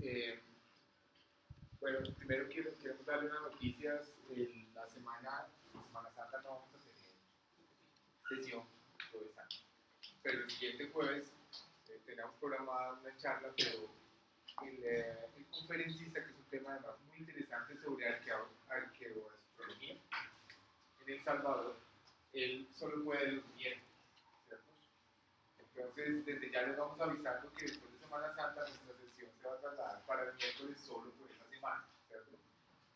Eh, bueno, primero queremos darle unas noticias. En la Semana Santa no vamos a tener sesión jueves santo, pero el siguiente jueves tenemos programada una charla, pero el conferencista, que es un tema además muy interesante sobre arqueoastrología en El Salvador, él solo puede los miércoles, ¿cierto? Entonces, desde ya les vamos avisando que después de Semana Santa nuestra sesión se va a trasladar para el miércoles solo por esta semana, ¿cierto?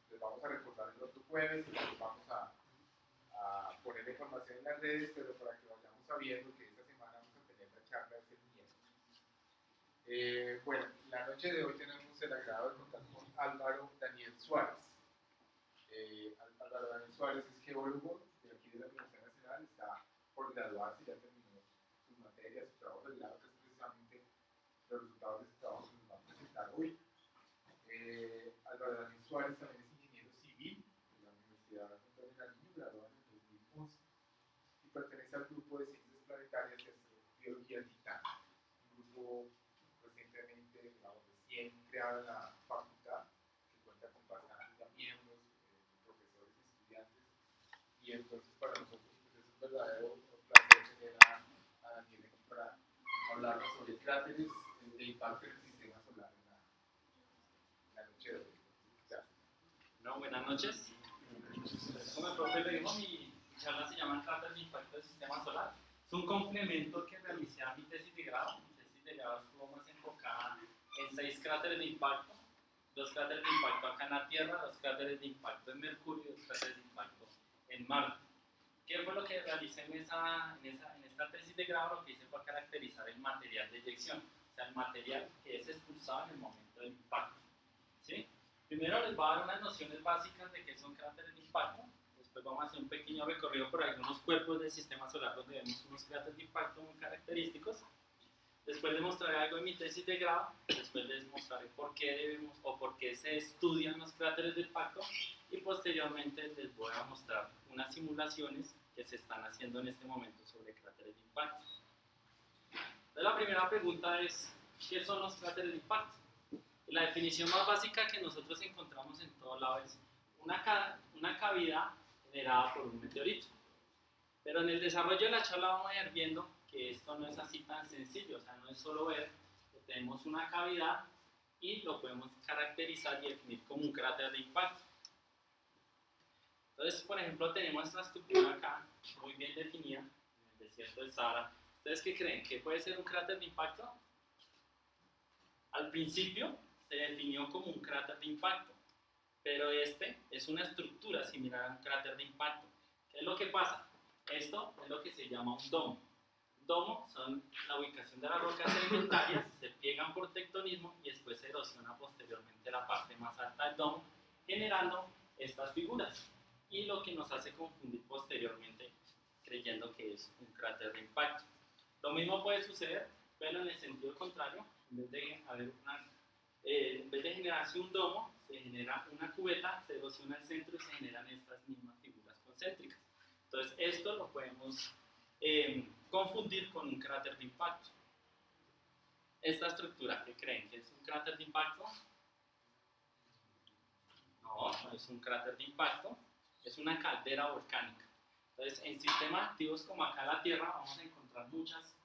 Les vamos a recordar el otro jueves y les vamos a poner la información en las redes, pero para que vayamos sabiendo que esta semana vamos a tener la charla este miércoles. Bueno, la noche de hoy tenemos el agrado de contar con Álvaro Daniel Suárez. Álvaro Daniel Suárez es geólogo de aquí de la Universidad Nacional, está por graduarse, ya terminó sus materias, su trabajo de grado, que es precisamente los resultados de ese trabajo que nos va a presentar hoy. Álvaro Daniel Suárez también es ingeniero civil de la Universidad Antonio Nariño, graduado en el 2011 y pertenece al grupo de ciencias planetarias y astrobiología Titán, un grupo recientemente, digamos, recién creado en la facultad, que cuenta con bastantes ya miembros, profesores y estudiantes, y entonces para nosotros pues, es un verdadero placer tener a Daniel aquí para hablarnos sobre cráteres de impacto en el sistema solar en la noche de hoy. No, buenas noches. Como el profe le dijo, mi charla se llama Cráteres de impacto del sistema solar. Es un complemento que realicé a mi tesis de grado. Mi tesis de grado estuvo más enfocada en 6 cráteres de impacto, 2 cráteres de impacto acá en la Tierra, 2 cráteres de impacto en Mercurio y 2 cráteres de impacto en Marte. ¿Qué fue lo que realicé en esta tesis de grado? Lo que hice fue caracterizar el material de eyección, o sea, el material que es expulsado en el momento del impacto. ¿Sí? Primero les voy a dar unas nociones básicas de qué son cráteres de impacto. Después vamos a hacer un pequeño recorrido por algunos cuerpos del sistema solar donde vemos unos cráteres de impacto muy característicos. Después les mostraré algo de mi tesis de grado. Después les mostraré por qué debemos o por qué se estudian los cráteres de impacto. Y posteriormente les voy a mostrar unas simulaciones que se están haciendo en este momento sobre cráteres de impacto. Entonces la primera pregunta es, ¿qué son los cráteres de impacto? La definición más básica que nosotros encontramos en todo lado es una cavidad generada por un meteorito. Pero en el desarrollo de la charla vamos a ir viendo que esto no es así tan sencillo, o sea, no es solo ver que tenemos una cavidad y lo podemos caracterizar y definir como un cráter de impacto. Entonces, por ejemplo, tenemos esta estructura acá, muy bien definida, en el desierto del Sahara. ¿Ustedes qué creen? ¿Qué puede ser un cráter de impacto? Al principio se definió como un cráter de impacto, pero este es una estructura similar a un cráter de impacto. ¿Qué es lo que pasa? Esto es lo que se llama un domo. Un domo son la ubicación de las rocas sedimentarias, se pliegan por tectonismo y después se erosiona posteriormente la parte más alta del domo, generando estas figuras. Y lo que nos hace confundir posteriormente creyendo que es un cráter de impacto. Lo mismo puede suceder, pero en el sentido contrario, en vez de generarse un domo, se genera una cubeta, se erosiona el centro y se generan estas mismas figuras concéntricas. Entonces, esto lo podemos confundir con un cráter de impacto. Esta estructura, ¿qué creen? ¿Que es un cráter de impacto? No, no es un cráter de impacto, es una caldera volcánica. Entonces, en sistemas activos como acá la Tierra, vamos a encontrar muchas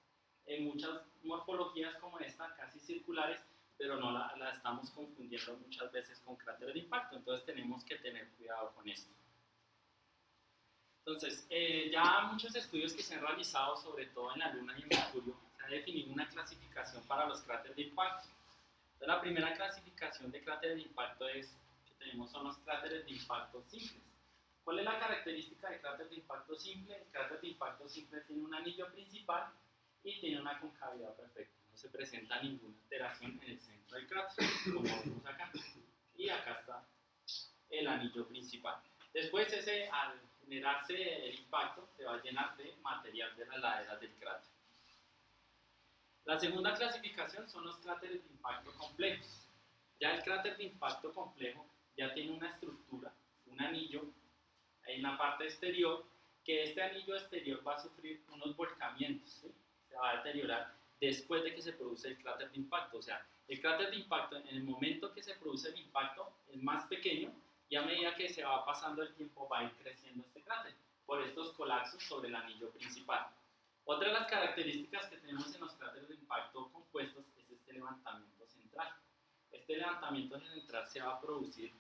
morfologías como esta, casi circulares, pero no la estamos confundiendo muchas veces con cráteres de impacto, entonces tenemos que tener cuidado con esto. Entonces, ya muchos estudios que se han realizado, sobre todo en la Luna y en Mercurio, se ha definido una clasificación para los cráteres de impacto. Entonces, la primera clasificación de cráteres de impacto que tenemos son los cráteres de impacto simples. ¿Cuál es la característica del cráter de impacto simple? El cráter de impacto simple tiene un anillo principal y tiene una concavidad perfecta. No se presenta ninguna alteración en el centro del cráter, como vemos acá. Y acá está el anillo principal. Después, al generarse el impacto, se va a llenar de material de las laderas del cráter. La segunda clasificación son los cráteres de impacto complejos. Ya el cráter de impacto complejo ya tiene una estructura, un anillo en la parte exterior, que este anillo exterior va a sufrir unos volcamientos, ¿sí? Se va a deteriorar después de que se produce el cráter de impacto. O sea, el cráter de impacto, en el momento que se produce el impacto, es más pequeño y a medida que se va pasando el tiempo va a ir creciendo este cráter por estos colapsos sobre el anillo principal. Otra de las características que tenemos en los cráteres de impacto compuestos es este levantamiento central. Este levantamiento central se va a producir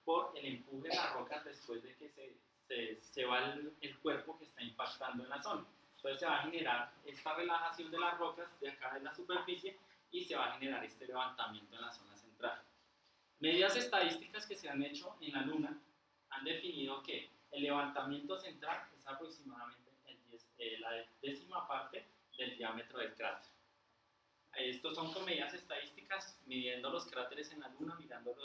por el empuje de las rocas después de que se va el cuerpo que está impactando en la zona. Entonces se va a generar esta relajación de las rocas de acá de la superficie y se va a generar este levantamiento en la zona central. Medidas estadísticas que se han hecho en la Luna han definido que el levantamiento central es aproximadamente la décima parte del diámetro del cráter. Estos son con medidas estadísticas, midiendo los cráteres en la Luna, mirando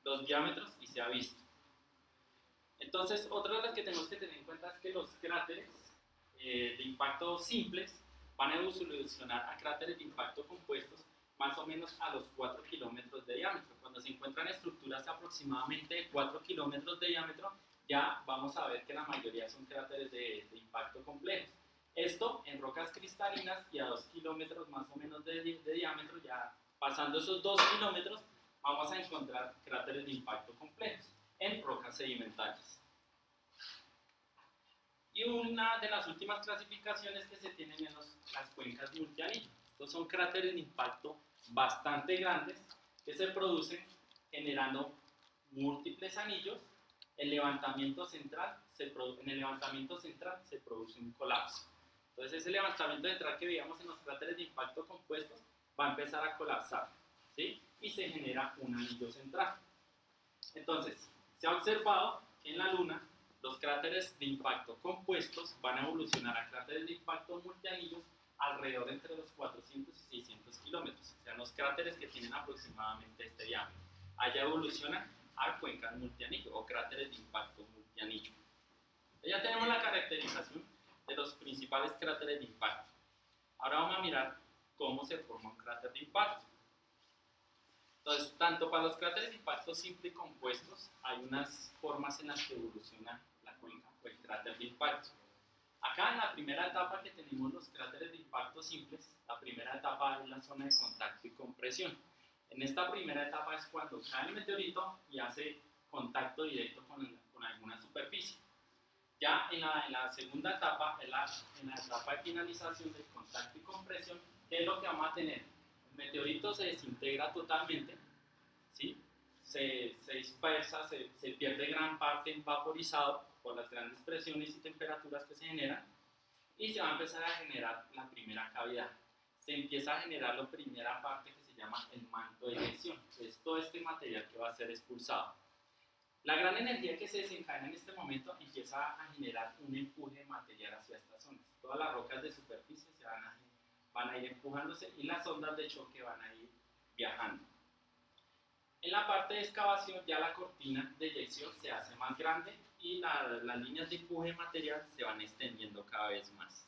los diámetros y se ha visto. Entonces, otra de las que tenemos que tener en cuenta es que los cráteres de impacto simples van a evolucionar a cráteres de impacto compuestos más o menos a los 4 kilómetros de diámetro. Cuando se encuentran estructuras de aproximadamente 4 kilómetros de diámetro, ya vamos a ver que la mayoría son cráteres de impacto complejos. Esto en rocas cristalinas y a 2 kilómetros más o menos de diámetro, ya pasando esos 2 kilómetros, vamos a encontrar cráteres de impacto complejos en rocas sedimentarias. Y una de las últimas clasificaciones que se tienen en las cuencas multianillo. Estos son cráteres de impacto bastante grandes que se producen generando múltiples anillos. En el levantamiento central se produce un colapso. Entonces ese levantamiento central que veíamos en los cráteres de impacto compuestos va a empezar a colapsar, ¿sí? Y se genera un anillo central. Entonces, se ha observado que en la Luna los cráteres de impacto compuestos van a evolucionar a cráteres de impacto multianillos alrededor entre los 400 y 600 kilómetros. O sea, los cráteres que tienen aproximadamente este diámetro. Allá evolucionan a cuencas multianillo o cráteres de impacto multianillo. Ya tenemos la caracterización de los principales cráteres de impacto. Ahora vamos a mirar cómo se forma un cráter de impacto. Entonces, tanto para los cráteres de impacto simple y compuestos, hay unas formas en las que evoluciona la cuenca o el cráter de impacto. Acá en la primera etapa que tenemos los cráteres de impacto simples, la primera etapa es la zona de contacto y compresión. En esta primera etapa es cuando cae el meteorito y hace contacto directo con alguna superficie. Ya en la segunda etapa, en la etapa de finalización del contacto y compresión, ¿qué es lo que vamos a tener? El meteorito se desintegra totalmente, ¿sí? Se dispersa, se pierde gran parte en vaporizado por las grandes presiones y temperaturas que se generan y se va a empezar a generar la primera cavidad. Se empieza a generar la primera parte que se llama el manto de eyección, que es todo este material que va a ser expulsado. La gran energía que se desencadena en este momento empieza a generar un empuje de material hacia estas zonas. Todas las rocas de superficie van a ir empujándose y las ondas de choque van a ir viajando. En la parte de excavación ya la cortina de eyección se hace más grande y las líneas de empuje de material se van extendiendo cada vez más.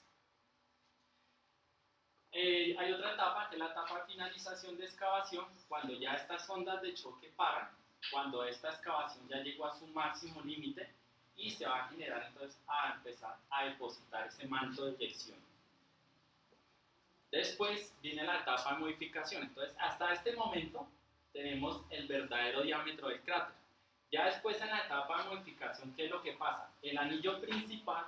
Hay otra etapa que es la etapa de finalización de excavación, cuando ya estas ondas de choque paran, cuando esta excavación ya llegó a su máximo límite y se va a generar entonces a empezar a depositar ese manto de eyección. Después viene la etapa de modificación. Entonces, hasta este momento tenemos el verdadero diámetro del cráter. Ya después en la etapa de modificación, ¿qué es lo que pasa? El anillo principal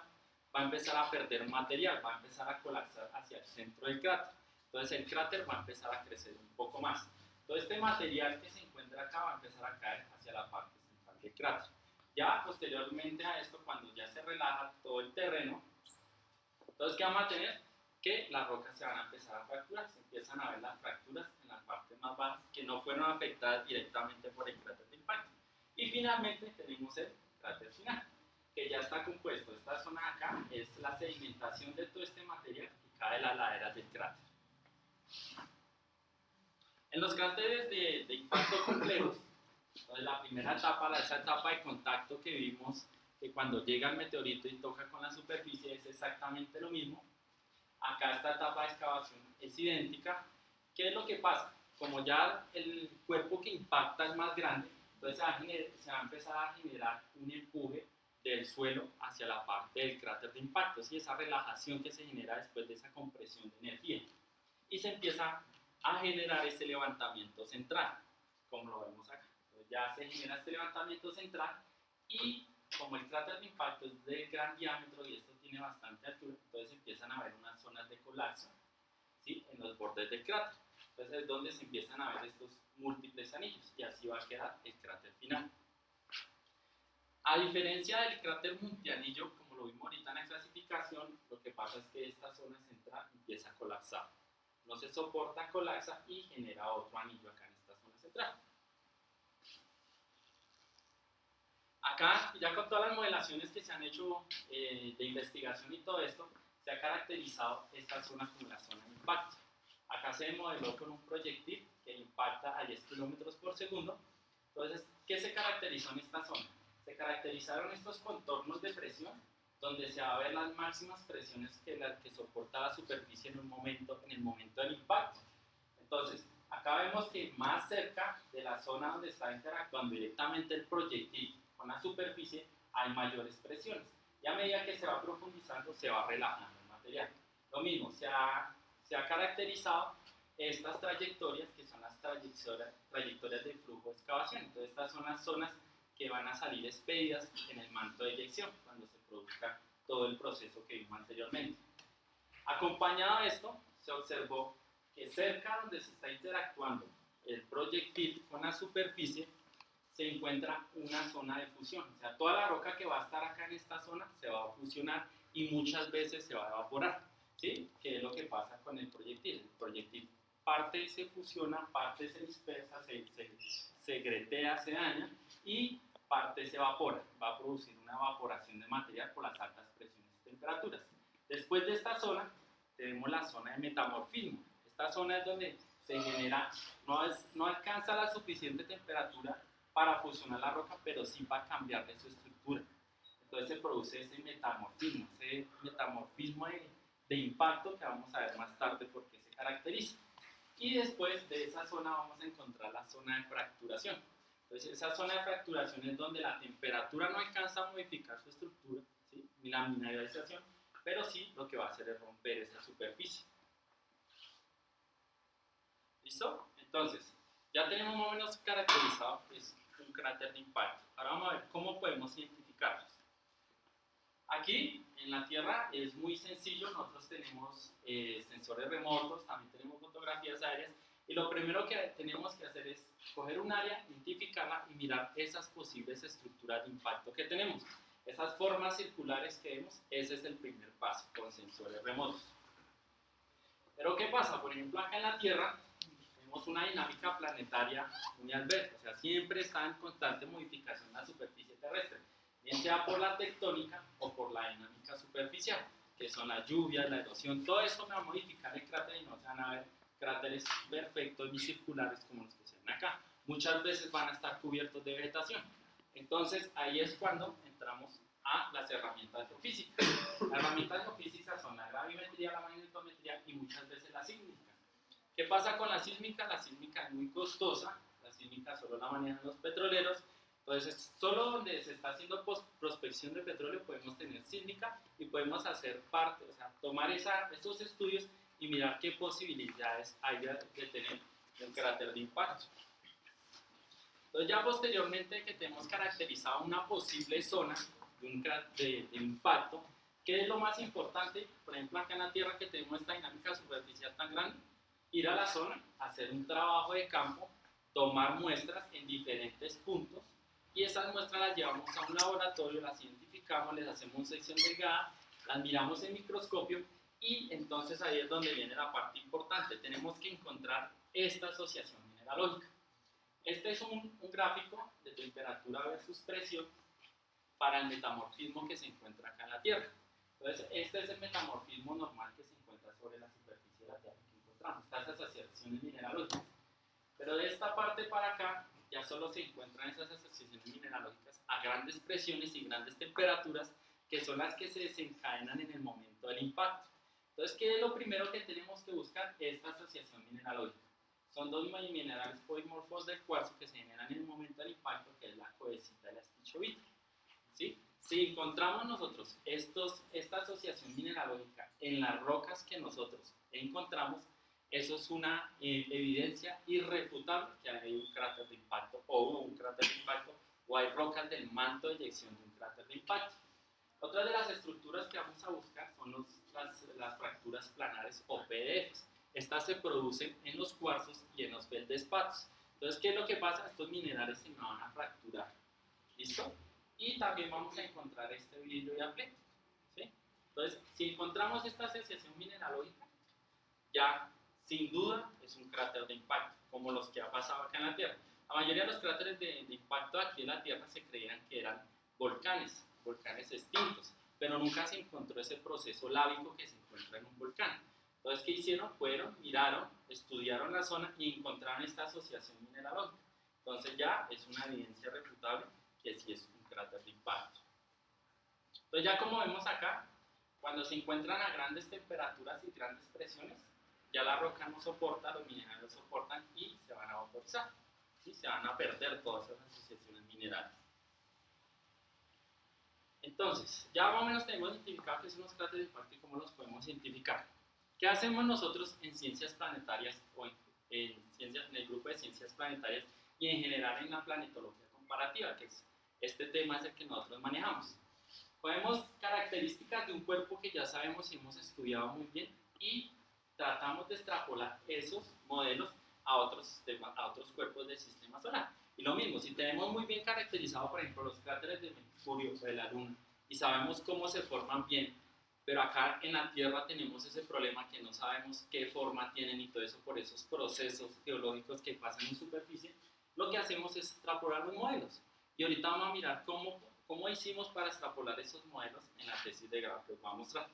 va a empezar a perder material, va a empezar a colapsar hacia el centro del cráter. Entonces el cráter va a empezar a crecer un poco más. Todo este material que se encuentra acá va a empezar a caer hacia la parte central del cráter. Ya posteriormente a esto, cuando ya se relaja todo el terreno, entonces ¿qué vamos a tener? Que las rocas se van a empezar a fracturar, se empiezan a ver las fracturas en las partes más bajas que no fueron afectadas directamente por el cráter de impacto. Y finalmente tenemos el cráter final, que ya está compuesto. Esta zona de acá es la sedimentación de todo este material que cae de las laderas del cráter. En los cráteres de impacto complejos, entonces la primera etapa, esa etapa de contacto que vimos, que cuando llega el meteorito y toca con la superficie es exactamente lo mismo. Acá esta etapa de excavación es idéntica. ¿Qué es lo que pasa? Como ya el cuerpo que impacta es más grande, entonces se va a empezar a generar un empuje del suelo hacia la parte del cráter de impacto, ¿sí? Esa relajación que se genera después de esa compresión de energía. y se empieza a generar ese levantamiento central, como lo vemos acá. Entonces ya se genera este levantamiento central y como el cráter de impacto es de gran diámetro y esto tiene bastante altura, entonces empiezan a haber unas zonas de colapso, ¿sí?, en los bordes del cráter. Entonces es donde se empiezan a ver estos múltiples anillos y así va a quedar el cráter final. A diferencia del cráter multianillo, como lo vimos ahorita en la clasificación, lo que pasa es que esta zona central empieza a colapsar. No se soporta, colapsa y genera otro anillo acá en esta zona central. Acá, ya con todas las modelaciones que se han hecho de investigación y todo esto, se ha caracterizado esta zona como la zona de impacto. Acá se modeló con un proyectil que impacta a 10 kilómetros por segundo. Entonces, ¿qué se caracterizó en esta zona? Se caracterizaron estos contornos de presión, donde se va a ver las máximas presiones que soporta la superficie en el momento del impacto. Entonces, acá vemos que más cerca de la zona donde está interactuando directamente el proyectil con la superficie, hay mayores presiones. Y a medida que se va profundizando, se va relajando el material. Lo mismo, se ha caracterizado estas trayectorias, que son las trayectorias de flujo de excavación. Entonces, estas son las zonas que van a salir expedidas en el manto de eyección, cuando se produzca todo el proceso que vimos anteriormente. Acompañado de esto, se observó que cerca donde se está interactuando el proyectil con la superficie, se encuentra una zona de fusión. O sea, toda la roca que va a estar acá en esta zona se va a fusionar y muchas veces se va a evaporar, ¿sí? Que es lo que pasa con el proyectil. El proyectil parte se fusiona, parte se dispersa, se gretea, se daña y parte se evapora. Va a producir una evaporación de material por las altas presiones y temperaturas. Después de esta zona, tenemos la zona de metamorfismo. Esta zona es donde se genera, no alcanza la suficiente temperatura para fusionar la roca, pero sí para cambiarle su estructura. Entonces se produce ese metamorfismo de impacto que vamos a ver más tarde por qué se caracteriza. Y después de esa zona vamos a encontrar la zona de fracturación. Entonces esa zona de fracturación es donde la temperatura no alcanza a modificar su estructura, ¿sí?, ni la mineralización, pero sí lo que va a hacer es romper esa superficie. ¿Listo? Entonces, ya tenemos más o menos caracterizado pues, un cráter de impacto. Ahora vamos a ver cómo podemos identificarlos. Aquí, en la Tierra, es muy sencillo. Nosotros tenemos sensores remotos, también tenemos fotografías aéreas, y lo primero que tenemos que hacer es coger un área, identificarla y mirar esas posibles estructuras de impacto que tenemos. Esas formas circulares que vemos, ese es el primer paso con sensores remotos. Pero ¿qué pasa? Por ejemplo, acá en la Tierra tenemos una dinámica planetaria muy adversa, o sea, siempre está en constante modificación la superficie terrestre, bien sea por la tectónica o por la dinámica superficial, que son las lluvias, la erosión, todo esto me va a modificar el cráter y no se van a ver cráteres perfectos ni circulares como los que se ven acá. Muchas veces van a estar cubiertos de vegetación. Entonces, ahí es cuando entramos a las herramientas geofísicas. Las herramientas geofísicas son la gravimetría, la magnetometría y muchas veces la sísmica. ¿Qué pasa con la sísmica? La sísmica es muy costosa, la sísmica solo la manejan los petroleros, entonces solo donde se está haciendo prospección de petróleo podemos tener sísmica y podemos hacer parte, o sea, tomar esos estudios y mirar qué posibilidades hay de tener un cráter de impacto. Entonces ya posteriormente que tenemos caracterizado una posible zona de impacto, ¿qué es lo más importante? Por ejemplo, acá en la Tierra que tenemos esta dinámica superficial tan grande, ir a la zona, hacer un trabajo de campo, tomar muestras en diferentes puntos y esas muestras las llevamos a un laboratorio, las identificamos, les hacemos sección delgada, las miramos en microscopio y entonces ahí es donde viene la parte importante. Tenemos que encontrar esta asociación mineralógica. Este es un gráfico de temperatura versus presión para el metamorfismo que se encuentra acá en la Tierra. Entonces, este es el metamorfismo normal que se encuentra sobre la superficie de la Tierra que encontramos, estas asociaciones mineralógicas. Pero de esta parte para acá, ya solo se encuentran esas asociaciones mineralógicas a grandes presiones y grandes temperaturas, que son las que se desencadenan en el momento del impacto. Entonces, ¿qué es lo primero que tenemos que buscar? Esta asociación mineralógica. Son dos minerales polimorfos del cuarzo que se generan en el momento del impacto, que es la coesita y la estichovita. ¿Sí? Si encontramos nosotros esta asociación mineralógica en las rocas que nosotros encontramos, Eso es una evidencia irrefutable que hay un cráter de impacto o hubo un cráter de impacto o hay rocas del manto de eyección de un cráter de impacto. Otra de las estructuras que vamos a buscar son las fracturas planares o PDFs. Estas se producen en los cuarzos y en los feldespatos. Entonces, ¿qué es lo que pasa? Estos minerales se me van a fracturar. ¿Listo? Y también vamos a encontrar este vidrio diaplético. ¿Sí? Entonces, si encontramos esta asociación mineralógica, ya sin duda es un cráter de impacto, como los que ha pasado acá en la Tierra. La mayoría de los cráteres de impacto aquí en la Tierra se creían que eran volcanes extintos, pero nunca se encontró ese proceso lábico que se encuentra en un volcán. Entonces, ¿qué hicieron? Fueron, miraron, estudiaron la zona y encontraron esta asociación mineralógica. Entonces ya es una evidencia refutable que sí es un cráter de impacto. Entonces ya como vemos acá, cuando se encuentran a grandes temperaturas y grandes presiones, ya la roca no soporta, los minerales no soportan y se van a vaporizar. ¿Sí? Se van a perder todas esas asociaciones minerales. Entonces, ya más o menos tenemos identificado qué son los cráteres de impacto y cómo los podemos identificar. ¿Qué hacemos nosotros en ciencias planetarias o en el grupo de ciencias planetarias y en general en la planetología comparativa, que es este tema es el que nosotros manejamos? Podemos características de un cuerpo que ya sabemos y hemos estudiado muy bien y tratamos de extrapolar esos modelos a otros sistemas, a otros cuerpos del sistema solar. Y lo mismo, si tenemos muy bien caracterizado, por ejemplo, los cráteres de Mercurio o de la Luna y sabemos cómo se forman bien, pero acá en la Tierra tenemos ese problema que no sabemos qué forma tienen y todo eso por esos procesos geológicos que pasan en superficie, lo que hacemos es extrapolar los modelos. Y ahorita vamos a mirar cómo hicimos para extrapolar esos modelos en la tesis de grado que os voy a mostrar.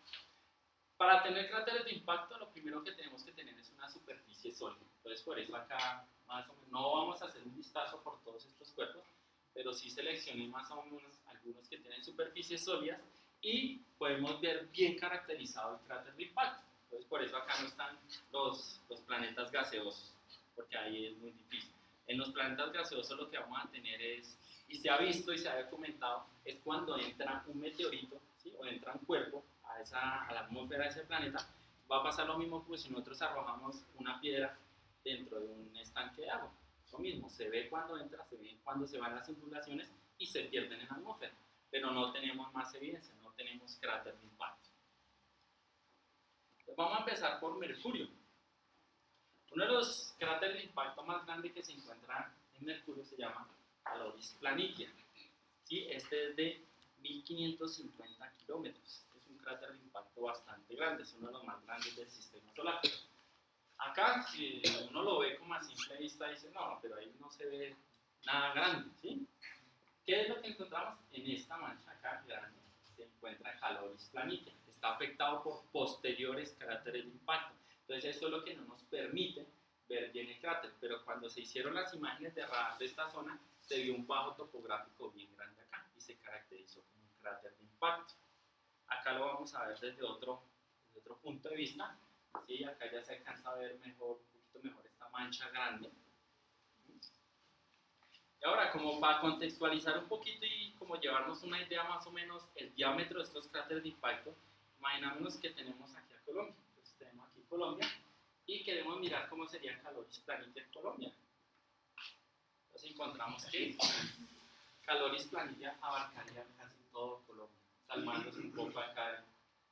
Para tener cráteres de impacto, lo primero que tenemos que tener es una superficie sólida. Entonces, por eso acá, más o menos, no vamos a hacer un vistazo por todos estos cuerpos, pero sí seleccioné más o menos algunos que tienen superficies sólidas y podemos ver bien caracterizado el cráter de impacto. Entonces, por eso acá no están los planetas gaseosos, porque ahí es muy difícil. En los planetas gaseosos lo que vamos a tener es, y se ha visto y se ha documentado, es cuando entra un meteorito, ¿sí? O entra un cuerpo a la atmósfera de ese planeta, va a pasar lo mismo que si nosotros arrojamos una piedra dentro de un estanque de agua. Lo mismo, se ve cuando entra, se ve cuando se van las ondulaciones y se pierden en la atmósfera, pero no tenemos más evidencia, no tenemos cráter de impacto. Entonces vamos a empezar por Mercurio. Uno de los cráteres de impacto más grandes que se encuentra en Mercurio se llama Caloris Planitia. ¿Sí? Este es de 1550 kilómetros. Es un cráter de impacto bastante grande, es uno de los más grandes del sistema solar. Acá, si uno lo ve como a simple vista, dice, no, pero ahí no se ve nada grande, ¿sí? ¿Qué es lo que encontramos? En esta mancha acá grande se encuentra Caloris Planitia. Está afectado por posteriores cráteres de impacto. Entonces, esto es lo que no nos permite ver bien el cráter, pero cuando se hicieron las imágenes de radar de esta zona, se vio un bajo topográfico bien grande acá y se caracterizó como un cráter de impacto. Acá lo vamos a ver desde otro punto de vista. ¿Sí? Acá ya se alcanza a ver mejor, un poquito mejor esta mancha grande. Y ahora, como para contextualizar un poquito y como llevarnos una idea más o menos el diámetro de estos cráteres de impacto, imaginémonos que tenemos aquí a Colombia. Entonces tenemos aquí Colombia y queremos mirar cómo sería Caloris Planitia en Colombia. Entonces encontramos que Caloris Planitia abarcaría casi todo Colombia, salvándose un poco acá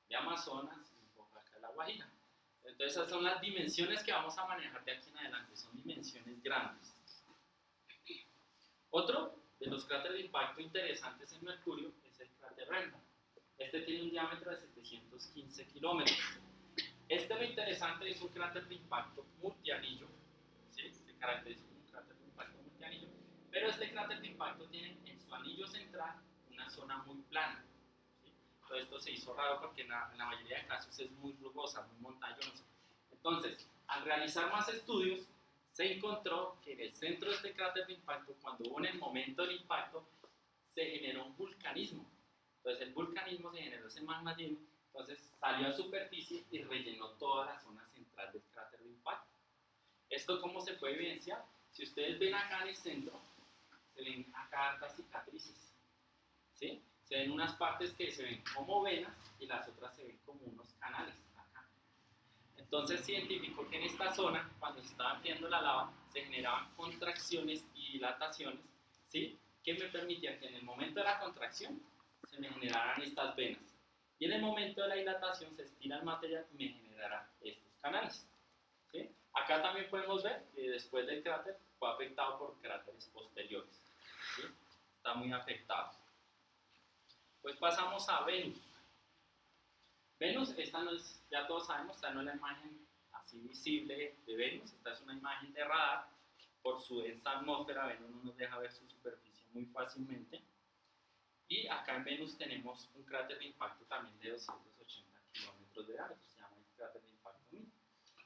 de Amazonas y un poco acá de La Guajira. Entonces esas son las dimensiones que vamos a manejar de aquí en adelante, son dimensiones grandes. Otro de los cráteres de impacto interesantes en Mercurio es el cráter Renda. Este tiene un diámetro de 715 kilómetros. Este lo interesante es un cráter de impacto multianillo, ¿sí? Se caracteriza como un cráter de impacto multianillo, pero este cráter de impacto tiene en su anillo central una zona muy plana. ¿Sí? Todo esto se hizo raro porque en la mayoría de casos es muy rugosa, muy montañosa. Entonces, al realizar más estudios, se encontró que en el centro de este cráter de impacto, cuando hubo en el momento del impacto, se generó un vulcanismo. Entonces el vulcanismo se generó ese magma lleno, entonces salió a superficie y rellenó toda la zona central del cráter de impacto. ¿Esto cómo se puede evidenciar? Si ustedes ven acá en el centro, se ven acá hartas cicatrices, ¿sí? Se ven unas partes que se ven como venas y las otras se ven como unos canales acá. Entonces se identificó que en esta zona, cuando se estaba enfriando la lava, se generaban contracciones y dilataciones, ¿sí? Que me permitían que en el momento de la contracción se me generaran estas venas. Y en el momento de la dilatación se estira el material y me generará estos canales, ¿sí? Acá también podemos ver que después del cráter fue afectado por cráteres posteriores, ¿sí? Está muy afectado. Pues pasamos a Venus. Venus, esta no es, ya todos sabemos, esta no es la imagen así visible de Venus, esta es una imagen de radar. Por su densa atmósfera, Venus no nos deja ver su superficie muy fácilmente. Y acá en Venus tenemos un cráter de impacto también de 280 kilómetros de diámetro, se llama el cráter de impacto Mir.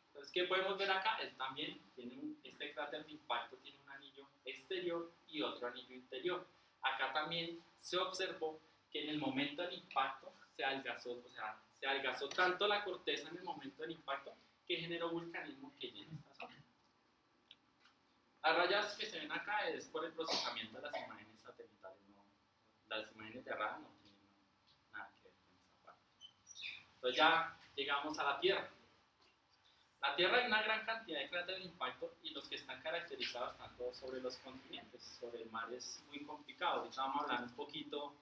Entonces, ¿qué podemos ver acá? Él también tiene este cráter de impacto tiene un anillo exterior y otro anillo interior. Acá también se observó que en el momento del impacto se adelgazó, o sea, se adelgazó tanto la corteza en el momento del impacto que generó vulcanismo que llena esta zona. Las rayas que se ven acá es por el procesamiento de las imágenes satelitales, no, las imágenes de radar no tienen nada que ver con esa parte. Entonces ya llegamos a la Tierra. La Tierra hay una gran cantidad de cráteres de impacto y los que están caracterizados están todos sobre los continentes. Sobre el mar es muy complicado. Ahorita vamos a hablar un poquito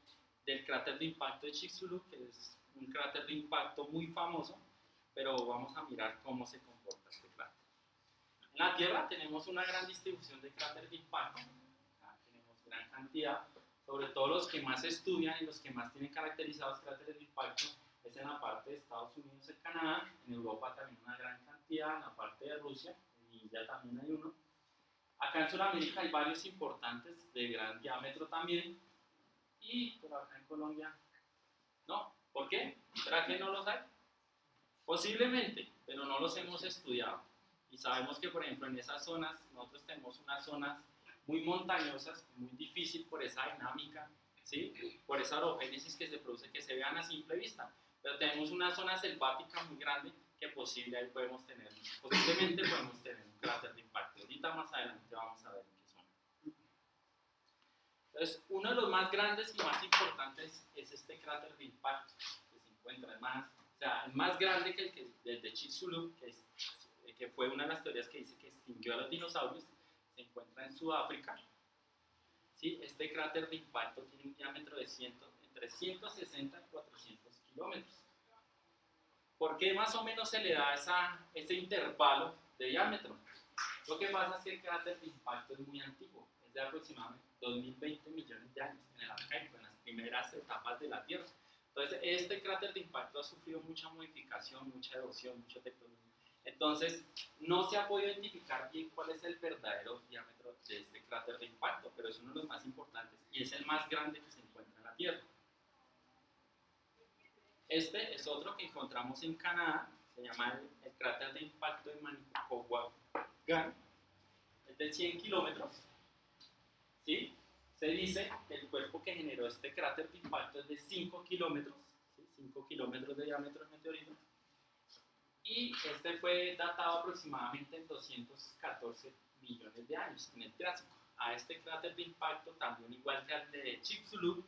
del cráter de impacto de Chicxulub, que es un cráter de impacto muy famoso, pero vamos a mirar cómo se comporta este cráter. En la Tierra tenemos una gran distribución de cráteres de impacto. Acá tenemos gran cantidad, sobre todo los que más se estudian y los que más tienen caracterizados cráteres de impacto es en la parte de Estados Unidos y Canadá, en Europa también una gran cantidad, en la parte de Rusia, en India también hay uno. Acá en Sudamérica hay varios importantes de gran diámetro también, y por acá en Colombia no. ¿Por qué? ¿Será que no los hay? Posiblemente, pero no los hemos estudiado. Y sabemos que, por ejemplo, en esas zonas, nosotros tenemos unas zonas muy montañosas, muy difícil por esa dinámica, ¿sí? Por esa orogénesis que se produce, que se vean a simple vista. Pero tenemos una zona selvática muy grande que posiblemente podemos tener un cráter de impacto. Ahorita más adelante vamos a ver en qué zona. Entonces, uno de los más grandes y más importantes es este cráter de impacto, que se encuentra es más grande que el de Chicxulub, que fue una de las teorías que dice que extinguió a los dinosaurios, se encuentra en Sudáfrica. ¿Sí? Este cráter de impacto tiene un diámetro de entre 160 y 400 kilómetros. ¿Por qué más o menos se le da ese intervalo de diámetro? Lo que pasa es que el cráter de impacto es muy antiguo, es de aproximadamente 2020 millones de años en el arcaico, en las primeras etapas de la Tierra. Entonces, este cráter de impacto ha sufrido mucha modificación, mucha erosión, mucho tectonismo. Entonces, no se ha podido identificar bien cuál es el verdadero diámetro de este cráter de impacto, pero es uno de los más importantes y es el más grande que se encuentra en la Tierra. Este es otro que encontramos en Canadá, se llama el cráter de impacto de Manicouagan, es de 100 kilómetros, ¿sí? Se dice que el cuerpo que generó este cráter de impacto es de 5 kilómetros, ¿sí? 5 kilómetros de diámetro del meteorito, y este fue datado aproximadamente en 214 millones de años, en el Triásico. A este cráter de impacto, también igual que al de Chicxulub,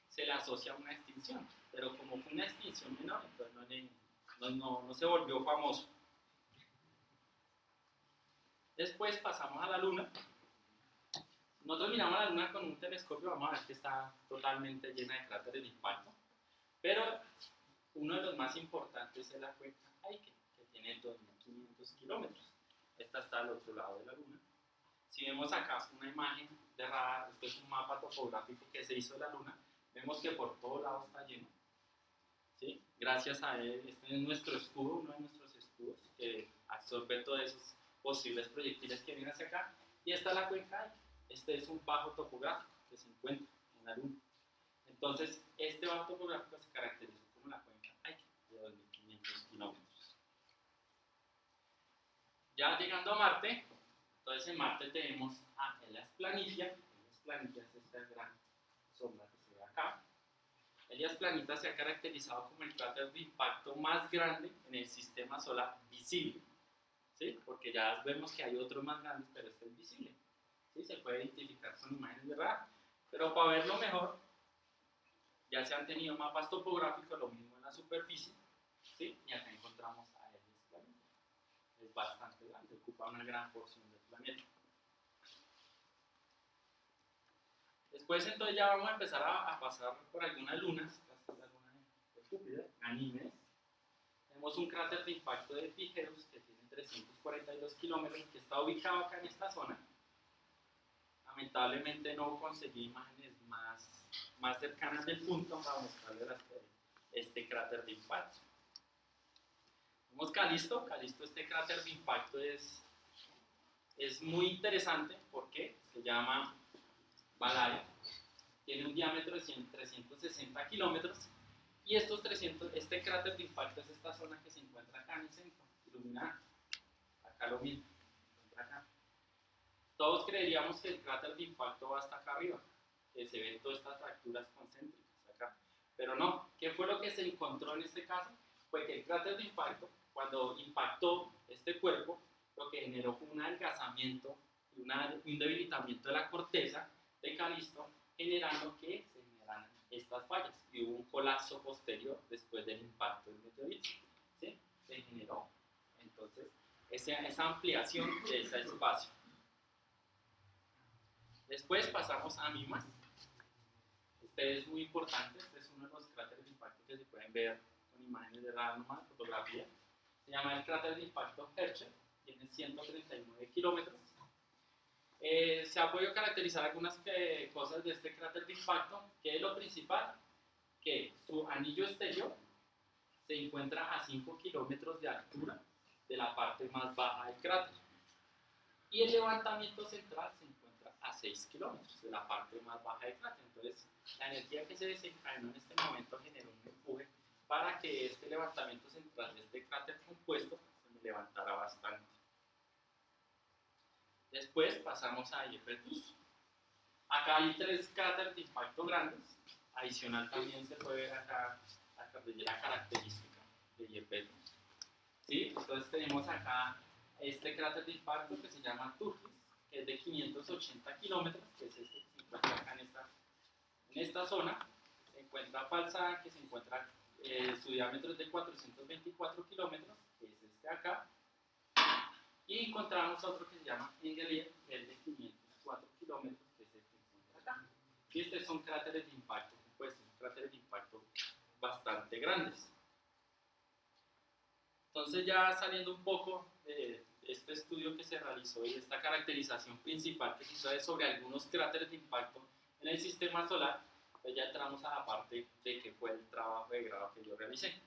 se le asocia una extinción, pero como fue una extinción menor, entonces no se volvió famoso. Después pasamos a la Luna. Nosotros miramos a la Luna con un telescopio, vamos a ver que está totalmente llena de cráteres de impacto, pero uno de los más importantes es la cuenca Aitken, que tiene 2.500 kilómetros. Esta está al otro lado de la Luna. Si vemos acá una imagen de radar, esto es un mapa topográfico que se hizo de la Luna, vemos que por todo lado está lleno, ¿sí? Gracias a él, este es nuestro escudo, uno de nuestros escudos, que absorbe todos esos posibles proyectiles que vienen hacia acá, y esta es la cuenca Aitken. Este es un bajo topográfico que se encuentra en la Luna. Entonces, este bajo topográfico se caracterizó como la cuenca Aitken, de 2.500 kilómetros. Ya llegando a Marte, entonces en Marte tenemos a Elias Planitia. Elias Planitia es esta gran sombra que se ve acá. Elias Planitia se ha caracterizado como el cráter de impacto más grande en el sistema solar visible, ¿sí? Porque ya vemos que hay otros más grandes, pero este es visible, ¿sí? Se puede identificar con imágenes de radar, pero para verlo mejor ya se han tenido mapas topográficos, lo mismo en la superficie, ¿sí? Y acá encontramos a Elias Planitia. bastante grande, ocupa una gran porción del planeta. Después entonces ya vamos a empezar a pasar por algunas lunas, esta es la luna de Júpiter, Ganímedes. Tenemos un cráter de impacto de Epígeros que tiene 342 kilómetros, que está ubicado acá en esta zona. Lamentablemente no conseguí imágenes más cercanas del punto para mostrarles este cráter de impacto. Tenemos Calisto. Calisto, este cráter de impacto es muy interesante porque se llama Valaria. Tiene un diámetro de 360 kilómetros y este cráter de impacto es esta zona que se encuentra acá en el centro, iluminada. Acá lo mismo, se encuentra acá. Todos creeríamos que el cráter de impacto va hasta acá arriba, que se ven todas estas fracturas concéntricas acá. Pero no, ¿qué fue lo que se encontró en este caso? Fue que el cráter de impacto, cuando impactó este cuerpo, lo que generó fue un adelgazamiento y un debilitamiento de la corteza de Calisto, generando que se generaran estas fallas. Y hubo un colapso posterior después del impacto del meteorito. ¿Sí? Se generó entonces esa ampliación de ese espacio. Después pasamos a Mimas. Este es muy importante, este es uno de los cráteres de impacto que se pueden ver con imágenes de radar normal, fotografía. Se llama el cráter de impacto Herschel, tiene 139 kilómetros. Se ha podido caracterizar algunas cosas de este cráter de impacto, que es lo principal, que su anillo exterior se encuentra a 5 kilómetros de altura de la parte más baja del cráter. Y el levantamiento central se encuentra a 6 kilómetros de la parte más baja del cráter. Entonces, la energía que se desencadenó en este momento generó un empuje para que este levantamiento central de este cráter compuesto se levantara bastante. Después pasamos a Iefetus. Acá hay 3 cráteres de impacto grandes. Adicional también se puede ver acá la cordillera característica de Iefetus. ¿Sí? Entonces tenemos acá este cráter de impacto que se llama Turgis, que es de 580 kilómetros, que es este que se encuentra acá en esta zona. Se encuentra Falsa, que se encuentra, su diámetro es de 424 kilómetros, que es este acá. Y encontramos otro que se llama Engelir, que es de 504 kilómetros, que es el que se encuentra acá. Y estos son cráteres de impacto compuestos, cráteres de impacto bastante grandes. Entonces, ya saliendo un poco de este estudio que se realizó y esta caracterización principal que se hizo sobre algunos cráteres de impacto en el sistema solar, pues ya entramos a la parte de que fue el trabajo de grado que yo realicé.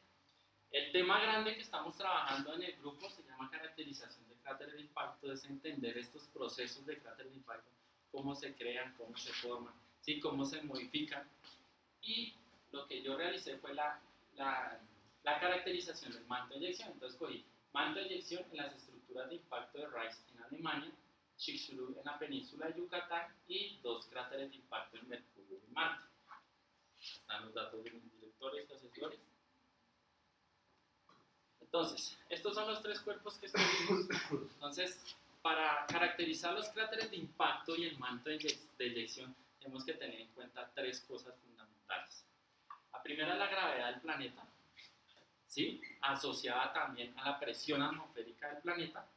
El tema grande que estamos trabajando en el grupo se llama caracterización de cráteres de impacto, es entender estos procesos de cráteres de impacto, cómo se crean, cómo se forman, ¿sí? Cómo se modifican. Y lo que yo realicé fue la caracterización del manto de eyección. Entonces cogí manto de eyección en las estructuras de impacto de Rice en Alemania, Chicxulub en la península de Yucatán y 2 cráteres de impacto en Mercurio y Marte. Están los datos de mis directores y asesores. Entonces, estos son los 3 cuerpos que escogimos. Entonces, para caracterizar los cráteres de impacto y el manto de eyección, tenemos que tener en cuenta 3 cosas fundamentales. La primera es la gravedad del planeta, ¿sí? Asociada también a la presión atmosférica del planeta.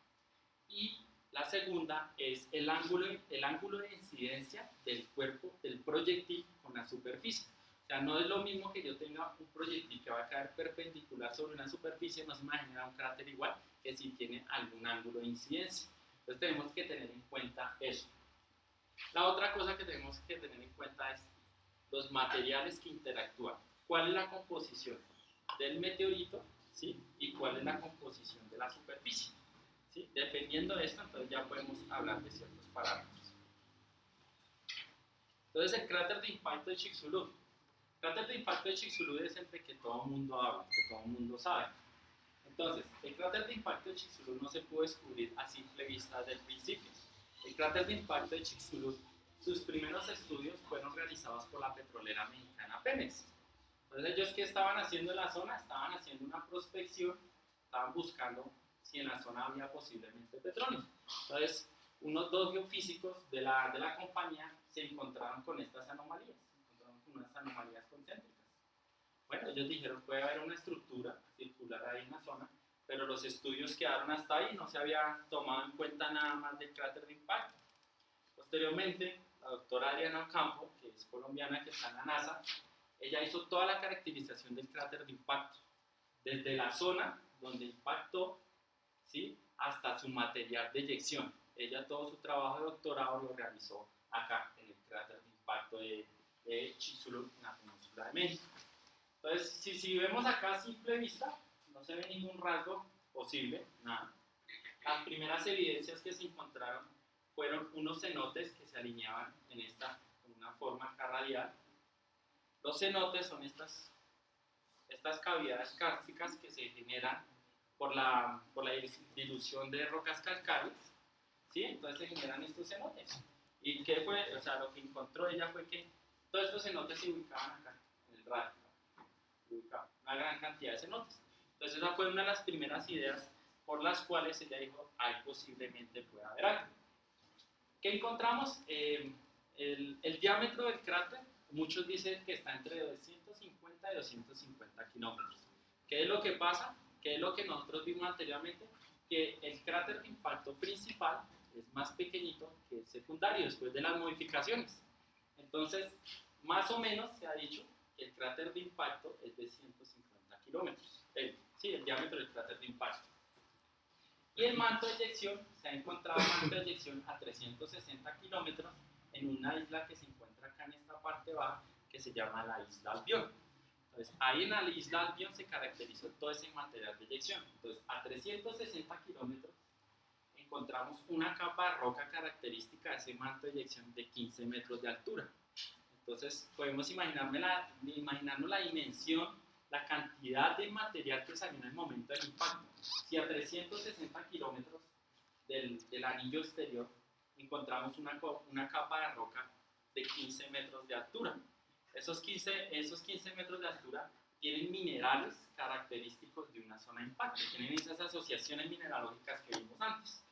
Y la segunda es el ángulo de incidencia del cuerpo del proyectil con la superficie. O sea, no es lo mismo que yo tenga un proyectil que va a caer perpendicular sobre una superficie, no se me va a generar un cráter igual que si tiene algún ángulo de incidencia. Entonces tenemos que tener en cuenta eso. La otra cosa que tenemos que tener en cuenta es los materiales que interactúan. ¿Cuál es la composición del meteorito? ¿Sí? Y cuál es la composición de la superficie. ¿Sí? Dependiendo de esto, entonces ya podemos hablar de ciertos parámetros. Entonces, el cráter de impacto de Chicxulub. El cráter de impacto de Chicxulub es el de que todo el mundo habla, que todo el mundo sabe. Entonces, el cráter de impacto de Chicxulub no se pudo descubrir a simple vista desde el principio. El cráter de impacto de Chicxulub, sus primeros estudios fueron realizados por la petrolera mexicana Pemex. Entonces, ellos, ¿qué estaban haciendo en la zona? Estaban haciendo una prospección, estaban buscando si en la zona había posiblemente petróleo. Entonces, unos 2 geofísicos de la compañía se encontraron con estas anomalías, se encontraron con unas anomalías concéntricas. Bueno, ellos dijeron, puede haber una estructura circular ahí en la zona, pero los estudios quedaron hasta ahí, no se había tomado en cuenta nada más del cráter de impacto. Posteriormente, la doctora Adriana Ocampo, que es colombiana, que está en la NASA, ella hizo toda la caracterización del cráter de impacto, desde la zona donde impactó, ¿sí?, hasta su material de eyección. Ella todo su trabajo de doctorado lo realizó acá, en el cráter de impacto de Chicxulub, en la península de México. Entonces, si vemos acá a simple vista, no se ve ningún rasgo posible, nada. Las primeras evidencias que se encontraron fueron unos cenotes que se alineaban con una forma acá radial. Los cenotes son estas cavidades kársticas que se generan por la dilución de rocas calcáreas, ¿sí? Entonces se generan estos cenotes. ¿Y qué fue? O sea, lo que encontró ella fue que todos estos cenotes se ubicaban acá, en el radio, una gran cantidad de cenotes. Entonces esa fue una de las primeras ideas por las cuales ella dijo, ahí posiblemente pueda haber algo. ¿Qué encontramos? El diámetro del cráter, muchos dicen que está entre 250 y 250 kilómetros. ¿Qué es lo que pasa? ¿Qué es lo que nosotros vimos anteriormente? Que el cráter de impacto principal es más pequeñito que el secundario después de las modificaciones. Entonces, más o menos se ha dicho que el cráter de impacto es de 150 kilómetros. El diámetro del cráter de impacto. Y el manto de eyección, se ha encontrado manto de eyección a 360 kilómetros en una isla que se encuentra acá en esta parte baja, que se llama la isla Albión. Entonces, ahí en la isla Albión se caracterizó todo ese material de eyección. Entonces, a 360 kilómetros encontramos una capa de roca característica de ese manto de eyección de 15 metros de altura. Entonces, podemos imaginarnos la dimensión, la cantidad de material que salió en el momento del impacto. Si a 360 kilómetros del anillo exterior encontramos una capa de roca de 15 metros de altura. Esos 15 metros de altura tienen minerales característicos de una zona de impacto, tienen esas asociaciones mineralógicas que vimos antes.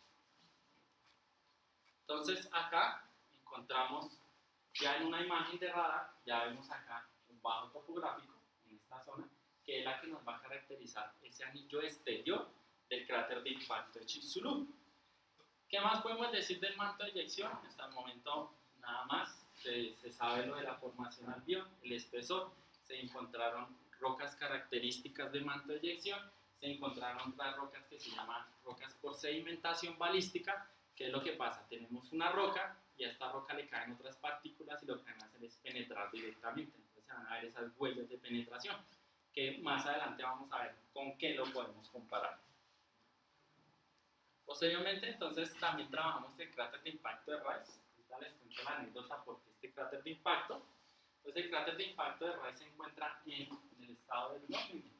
Entonces acá encontramos, ya en una imagen de radar, ya vemos acá un bajo topográfico en esta zona, que es la que nos va a caracterizar ese anillo exterior del cráter de impacto de Chicxulub. ¿Qué más podemos decir del manto de eyección? Hasta el momento nada más, se sabe lo de la formación Albión, el espesor, se encontraron rocas características del manto de eyección, se encontraron otras rocas que se llaman rocas por sedimentación balística. ¿Qué es lo que pasa? Tenemos una roca y a esta roca le caen otras partículas y lo que van a hacer es penetrar directamente. Entonces se van a ver esas huellas de penetración, que más adelante vamos a ver con qué lo podemos comparar. Posteriormente, entonces, también trabajamos el cráter de impacto de Rice. Ahorita les cuento la anécdota porque este cráter de impacto. Entonces, el cráter de impacto de Rice se encuentra en el estado de Wyoming.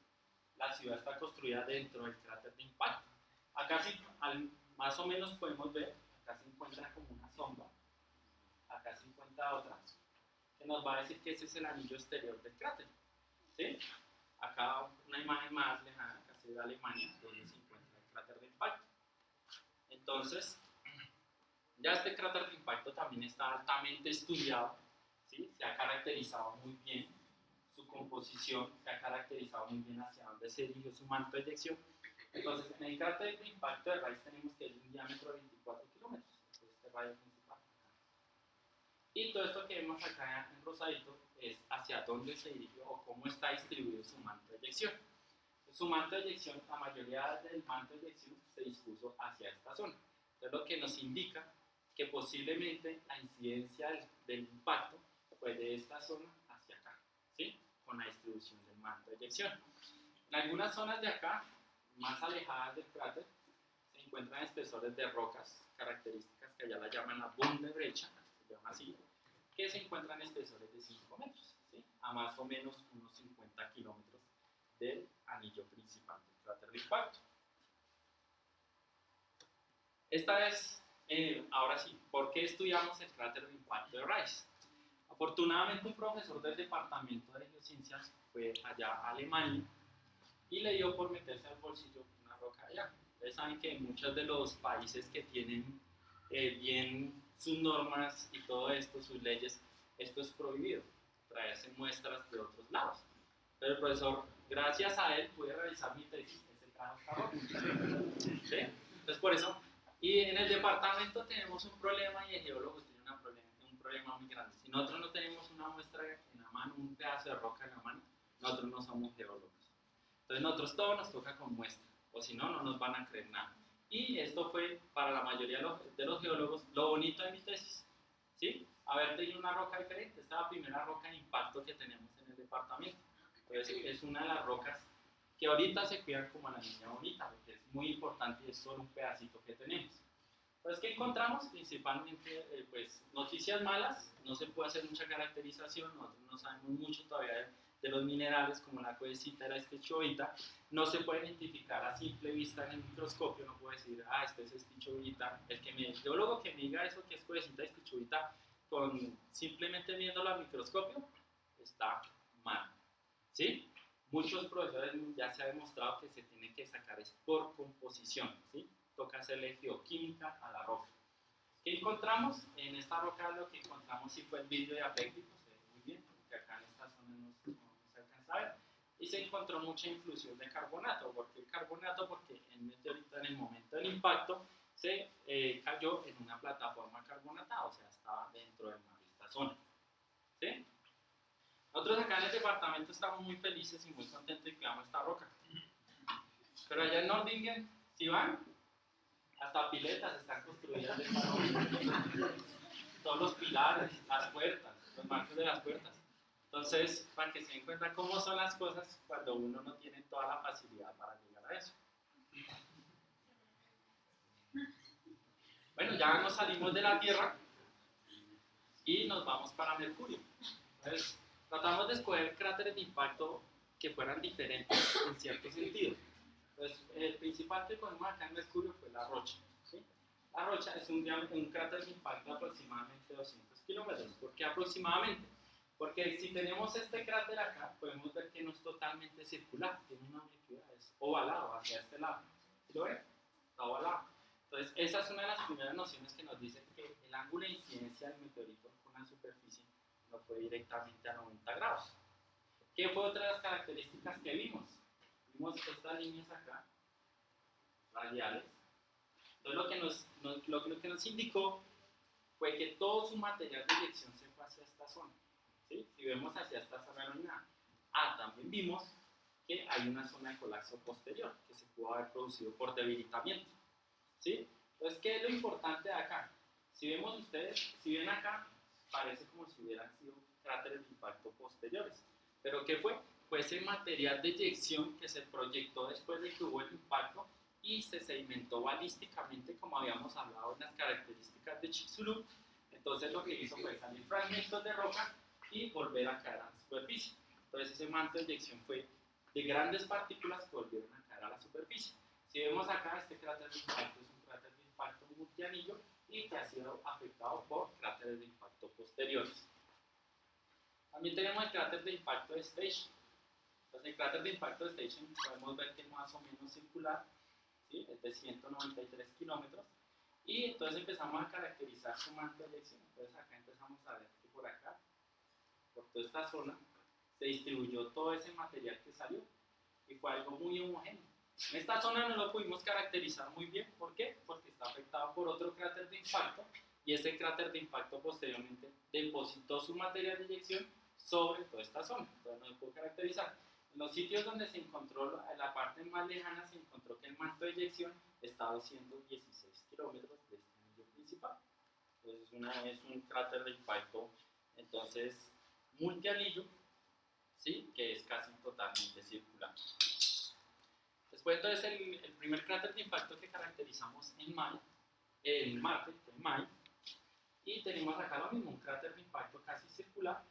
La ciudad está construida dentro del cráter de impacto. Acá sí, más o menos podemos ver, acá se encuentra como una sombra, acá se encuentra otra, que nos va a decir que ese es el anillo exterior del cráter. ¿Sí? Acá una imagen más lejana, acá se ve Alemania, donde se encuentra el cráter de impacto. Entonces, ya este cráter de impacto también está altamente estudiado, ¿sí? Se ha caracterizado muy bien su composición, se ha caracterizado muy bien hacia dónde se dirigió su manto de eyección. Entonces, en el cráter de impacto de Rice tenemos que es un diámetro de 24 kilómetros, este radio principal. Y todo esto que vemos acá en rosadito es hacia dónde se dirigió o cómo está distribuido su manto de eyección. Su manto de eyección, la mayoría del manto de eyección se dispuso hacia esta zona. Entonces, lo que nos indica que posiblemente la incidencia del impacto fue de esta zona hacia acá, ¿sí? Con la distribución del manto de eyección. En algunas zonas de acá, más alejadas del cráter, se encuentran espesores de rocas características que allá la llaman la Bunde-Brecha, se llama así, que se encuentran espesores de 5 metros, ¿sí? A más o menos unos 50 kilómetros del anillo principal del cráter de impacto. Esta vez, ahora sí, ¿por qué estudiamos el cráter de impacto de Rice? Afortunadamente un profesor del departamento de geociencias fue allá a Alemania y le dio por meterse al bolsillo una roca allá. Ustedes saben que en muchos de los países que tienen bien sus normas y todo esto, sus leyes, esto es prohibido, traerse muestras de otros lados. Pero el profesor, gracias a él, pude realizar mi tesis, este trajo esta roca. ¿Sí? Entonces por eso, y en el departamento tenemos un problema y el geólogo tiene un problema muy grande. Si nosotros no tenemos una muestra en la mano, un pedazo de roca en la mano, nosotros no somos geólogos. Entonces nosotros todo nos toca con muestra, o si no, no nos van a creer nada. Y esto fue para la mayoría de los geólogos lo bonito de mi tesis, ¿sí? Haber tenido una roca diferente. Esta es la primera roca de impacto que tenemos en el departamento. Entonces es una de las rocas que ahorita se cuidan como la niña bonita, porque es muy importante y es solo un pedacito que tenemos. Entonces, ¿qué encontramos? Principalmente, pues, noticias malas, no se puede hacer mucha caracterización, nosotros no sabemos mucho todavía de los minerales, como la cuevecita era estichovita, no se puede identificar a simple vista en el microscopio, no puedo decir, ah, este es estichovita, el geólogo que me diga eso que es cuevecita estichovita, simplemente viéndolo al microscopio, está mal, ¿sí? Muchos profesores ya se ha demostrado que se tiene que sacar es por composición, ¿sí? Toca hacerle geoquímica a la roca. ¿Qué encontramos? En esta roca lo que encontramos sí fue el vidrio diapléctico, se ve muy bien, porque acá en esta zona no se alcanza a ver, y se encontró mucha influsión de carbonato. ¿Por qué el carbonato? Porque el meteorito en el momento del impacto se cayó en una plataforma carbonatada, o sea, estaba dentro del mar esta zona, ¿sí? Nosotros acá en el departamento estamos muy felices y muy contentos de que veamos esta roca. Pero allá en Nordingen, si van, hasta piletas están construidas de palo. Todos los pilares, las puertas, los marcos de las puertas. Entonces, para que se den cuenta cómo son las cosas cuando uno no tiene toda la facilidad para llegar a eso. Bueno, ya nos salimos de la Tierra y nos vamos para Mercurio. Entonces, tratamos de escoger cráteres de impacto que fueran diferentes en cierto sentido. Entonces, el principal que cogimos acá en Mercurio fue la Rocha, ¿sí? La Rocha es un cráter de impacto de aproximadamente 200 kilómetros. ¿Por qué aproximadamente? Porque si tenemos este cráter acá, podemos ver que no es totalmente circular, tiene una unicidad, es ovalado hacia este lado. ¿Sí lo ven? Está ovalado. Entonces, esa es una de las primeras nociones que nos dice que el ángulo de incidencia del meteorito con la superficie no fue directamente a 90 grados. ¿Qué fue otra de las características que vimos? Vimos estas líneas acá, radiales. Entonces lo que nos indicó fue que todo su material de eyección se fue hacia esta zona, ¿sí? Si vemos hacia esta zona no hay nada. También vimos que hay una zona de colapso posterior que se pudo haber producido por debilitamiento, ¿sí? Entonces, ¿qué es lo importante de acá? Si vemos ustedes, si ven acá, parece como si hubieran sido cráteres de impacto posteriores. ¿Pero qué fue? Fue ese material de eyección que se proyectó después de que hubo el impacto y se sedimentó balísticamente, como habíamos hablado en las características de Chicxulub. Entonces lo que hizo fue salir fragmentos de roca y volver a caer a la superficie. Entonces ese manto de eyección fue de grandes partículas que volvieron a caer a la superficie. Si vemos acá, este cráter de impacto es un cráter de impacto multianillo y que ha sido afectado por cráteres de impacto posteriores. También tenemos el cráter de impacto de Station. Entonces el cráter de impacto de Station podemos ver que es más o menos circular, ¿sí? Es de 193 kilómetros. Y entonces empezamos a caracterizar su manto de eyección. Entonces acá empezamos a ver que por acá, por toda esta zona, se distribuyó todo ese material que salió y fue algo muy homogéneo. En esta zona no lo pudimos caracterizar muy bien. ¿Por qué? Porque está afectado por otro cráter de impacto y ese cráter de impacto posteriormente depositó su material de eyección sobre toda esta zona. Entonces no se pudo caracterizar. En los sitios donde se encontró, en la parte más lejana, se encontró que el manto de eyección está a 216 kilómetros de este anillo principal. Entonces es un cráter de impacto, entonces, multianillo, ¿sí? Que es casi totalmente circular. Después, entonces, el primer cráter de impacto que caracterizamos en Marte, y tenemos acá lo mismo, un cráter de impacto casi circular.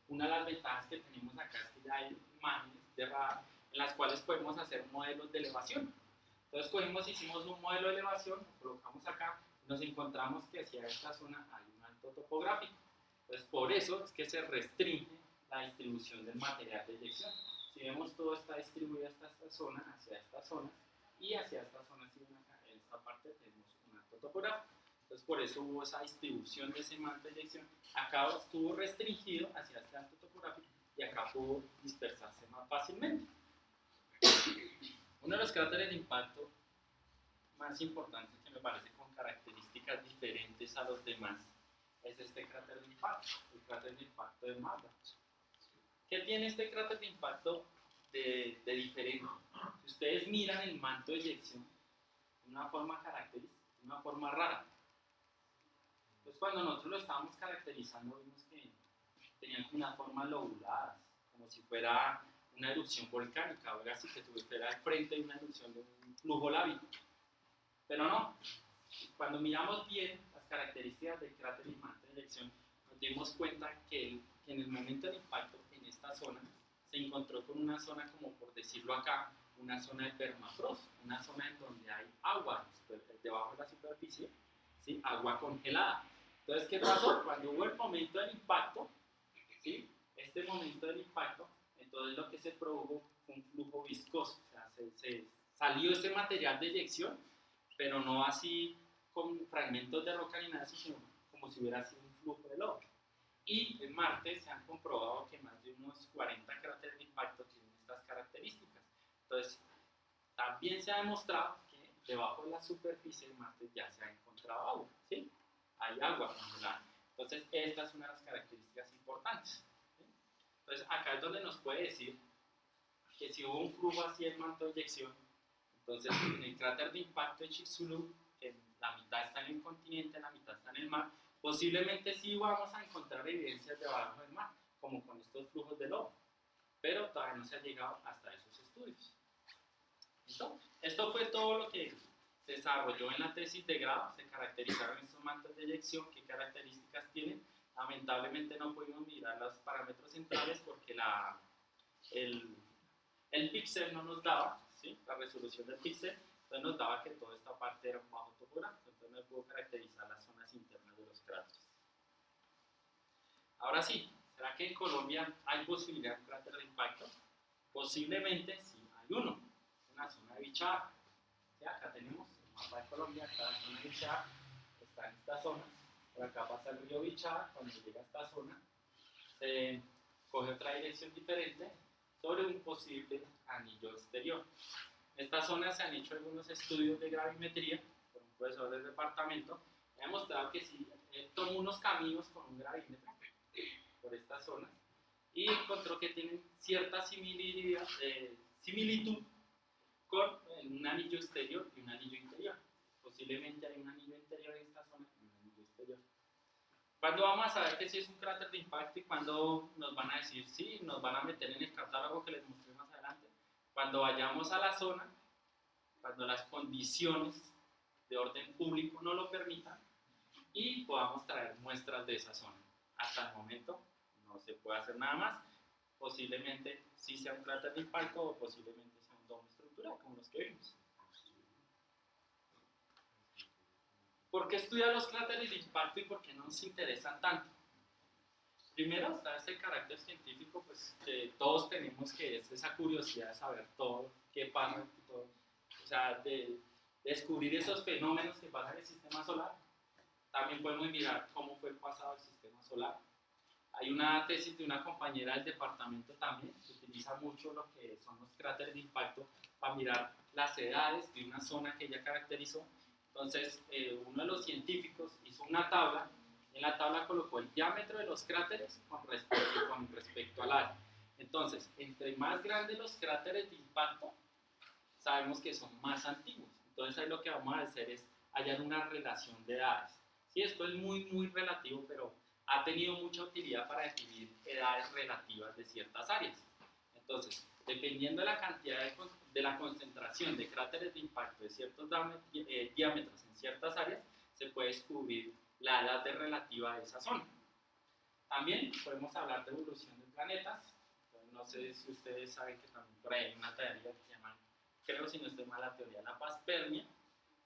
Una de las ventajas que tenemos acá es que ya hay imágenes de radar en las cuales podemos hacer modelos de elevación. Entonces hicimos un modelo de elevación, lo colocamos acá y nos encontramos que hacia esta zona hay un alto topográfico. Entonces por eso es que se restringe la distribución del material de eyección. Si vemos todo está distribuido hasta esta zona, hacia esta zona, y hacia esta zona, si ven acá, en esta parte tenemos un alto topográfico. Entonces por eso hubo esa distribución de ese manto de eyección. Acá estuvo restringido hacia este alto topográfico y acá pudo dispersarse más fácilmente. Uno de los cráteres de impacto más importantes, que me parece con características diferentes a los demás, es este cráter de impacto, el cráter de impacto de Magda. ¿Qué tiene este cráter de impacto de diferente? Si ustedes miran el manto de eyección, de una forma característica, de una forma rara. Entonces, cuando nosotros lo estábamos caracterizando, vimos que tenían como una forma lobulada, como si fuera una erupción volcánica, o así que tuviera al frente de una erupción de un flujo lávico. Pero no, cuando miramos bien las características del cráter de manto de eyección, nos dimos cuenta que en el momento del impacto en esta zona se encontró con una zona, como por decirlo acá, una zona de permafrost, una zona en donde hay agua debajo de la superficie, ¿sí? Agua congelada. Entonces, ¿qué pasó? Cuando hubo el momento del impacto, ¿sí? Este momento del impacto, entonces lo que se produjo fue un flujo viscoso, o sea, se salió ese material de eyección, pero no así con fragmentos de roca ni nada así, sino como si hubiera sido un flujo de lodo. Y en Marte se han comprobado que más de unos 40 cráteres de impacto tienen estas características. Entonces, también se ha demostrado que debajo de la superficie de Marte ya se ha encontrado agua, ¿sí? Hay agua congelada. Entonces, esta es una de las características importantes, ¿sí? Entonces, acá es donde nos puede decir que si hubo un flujo así en manto de eyección, entonces en el cráter de impacto de Chicxulub, que la mitad está en el continente, la mitad está en el mar, posiblemente sí vamos a encontrar evidencias debajo del mar, como con estos flujos de lodo, pero todavía no se ha llegado hasta esos estudios. ¿Listo? Esto fue todo lo que se desarrolló en la tesis de grado. Se caracterizaron estos mantos de eyección, qué características tienen. Lamentablemente no pudimos mirar los parámetros centrales porque el píxel no nos daba, ¿sí? La resolución del píxel, entonces nos daba que toda esta parte era un bajo topográfico, entonces no pudo caracterizar las zonas internas de los cráteres. Ahora sí, ¿será que en Colombia hay posibilidad de un cráter de impacto? Posiblemente sí hay uno, en la zona de Bichada. ¿Sí? Acá tenemos el mapa de Colombia, acá la zona de Bichada, está en esta zona, por acá pasa el río Bichada, cuando llega a esta zona, se coge otra dirección diferente sobre un posible anillo exterior. En esta zona se han hecho algunos estudios de gravimetría por un profesor del departamento. He demostrado que si tomó unos caminos con un gravímetro por esta zona y encontró que tienen cierta similitud con un anillo exterior y un anillo interior. Posiblemente hay un anillo interior en esta zona y un anillo exterior. ¿Cuándo vamos a saber que sí es un cráter de impacto y cuándo nos van a decir sí, nos van a meter en el catálogo que les mostré más adelante? Cuando vayamos a la zona, cuando las condiciones de orden público no lo permitan y podamos traer muestras de esa zona. Hasta el momento no se puede hacer nada más. Posiblemente sí sea un cráter de impacto o posiblemente sea un domo estructural como los que vimos. ¿Por qué estudiar los cráteres de impacto y por qué no nos interesan tanto? Primero está ese carácter científico, pues que todos tenemos, que es esa curiosidad de saber todo, qué pasa, todo, o sea, de descubrir esos fenómenos que pasan en el sistema solar. También podemos mirar cómo fue el pasado del sistema solar. Hay una tesis de una compañera del departamento también, que utiliza mucho lo que son los cráteres de impacto para mirar las edades de una zona que ella caracterizó. Entonces, uno de los científicos hizo una tabla. En la tabla colocó el diámetro de los cráteres con respecto al área. Entonces, entre más grandes los cráteres de impacto, sabemos que son más antiguos. Entonces, ahí lo que vamos a hacer es hallar una relación de edades. Sí, esto es muy, muy relativo, pero ha tenido mucha utilidad para definir edades relativas de ciertas áreas. Entonces, dependiendo de la cantidad de la concentración de cráteres de impacto de ciertos diámetros en ciertas áreas, se puede descubrir la edad relativa de esa zona. También podemos hablar de evolución de planetas. No sé si ustedes saben que también por ahí hay una teoría que se llama, creo si no estoy mal, la teoría de la paspermia,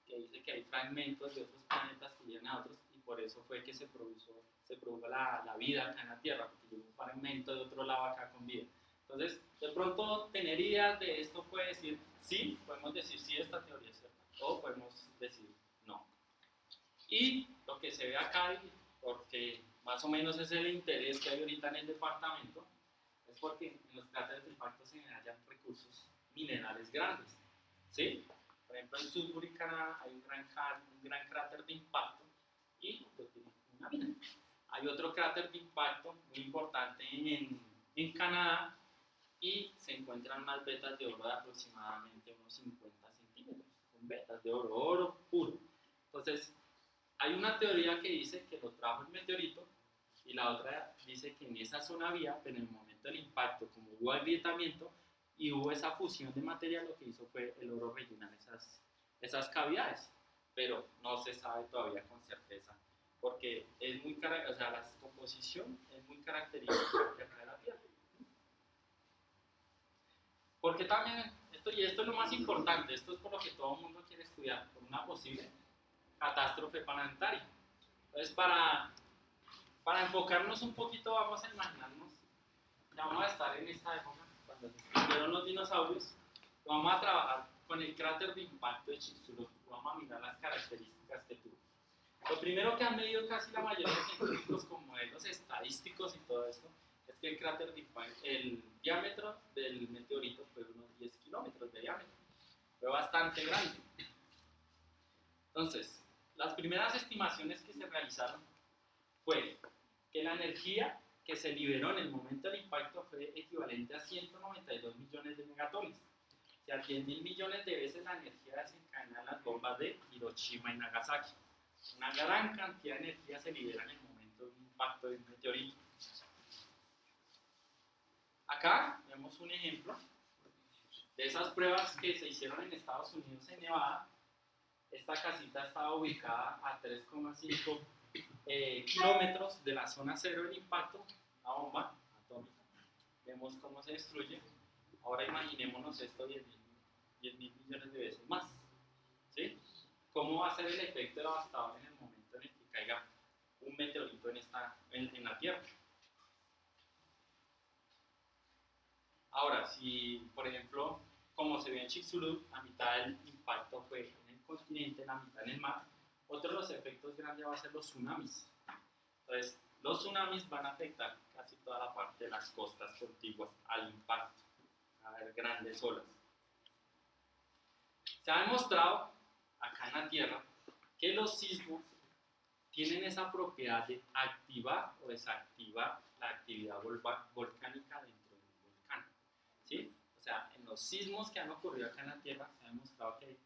que dice que hay fragmentos de otros planetas que llegan a otros y por eso fue que se produjo la vida acá en la Tierra, porque llegó un fragmento de otro lado acá con vida. Entonces, de pronto, tener ideas de esto puede decir sí, podemos decir sí, esta teoría es cierta, o podemos decir no. Y lo que se ve acá, porque más o menos es el interés que hay ahorita en el departamento, es porque en los cráteres de impacto se hallan recursos minerales grandes. ¿sí? Por ejemplo, en Sudbury, Canadá, hay un gran cráter de impacto y pues, tiene una mina. Hay otro cráter de impacto muy importante en Canadá y se encuentran unas vetas de oro de aproximadamente unos 50 centímetros. Son vetas de oro, oro puro. Entonces, hay una teoría que dice que lo trajo el meteorito y la otra dice que en esa zona había, pero en el momento del impacto, como hubo agrietamiento y hubo esa fusión de material, lo que hizo fue el oro rellenar esas cavidades. Pero no se sabe todavía con certeza, porque es muy, o sea, la composición es muy característica de acá de la Tierra. Porque también, esto es lo más importante, esto es por lo que todo el mundo quiere estudiar, por una posible catástrofe planetaria. Entonces, para enfocarnos un poquito, vamos a imaginarnos, ya vamos a estar en esta época, cuando se extinguieron los dinosaurios, vamos a trabajar con el cráter de impacto de Chicxulub, vamos a mirar las características que tuvo. Lo primero que han medido casi la mayoría de científicos con modelos estadísticos y todo esto, es que el cráter de impacto, el diámetro del meteorito fue unos 10 kilómetros de diámetro, fue bastante grande. Entonces, las primeras estimaciones que se realizaron fue que la energía que se liberó en el momento del impacto fue equivalente a 192 millones de megatones. O sea, 10.000 millones de veces la energía desencadenada en las bombas de Hiroshima y Nagasaki. Una gran cantidad de energía se libera en el momento de un impacto de un meteorito. Acá vemos un ejemplo de esas pruebas que se hicieron en Estados Unidos, en Nevada. Esta casita estaba ubicada a 3,5 kilómetros de la zona cero del impacto, la bomba atómica. Vemos cómo se destruye. Ahora imaginémonos esto 10.000 millones de veces más. ¿Sí? ¿Cómo va a ser el efecto devastador en el momento en el que caiga un meteorito en la Tierra? Ahora, si por ejemplo, como se ve en Chicxulub, la mitad del impacto fue en el continente, la mitad en el mar, otro de los efectos grandes va a ser los tsunamis. Entonces, los tsunamis van a afectar casi toda la parte de las costas contiguas al impacto, a haber grandes olas. Se ha demostrado acá en la Tierra que los sismos tienen esa propiedad de activar o desactivar la actividad volcánica dentro de un volcán. ¿Sí? O sea, en los sismos que han ocurrido acá en la Tierra se ha demostrado que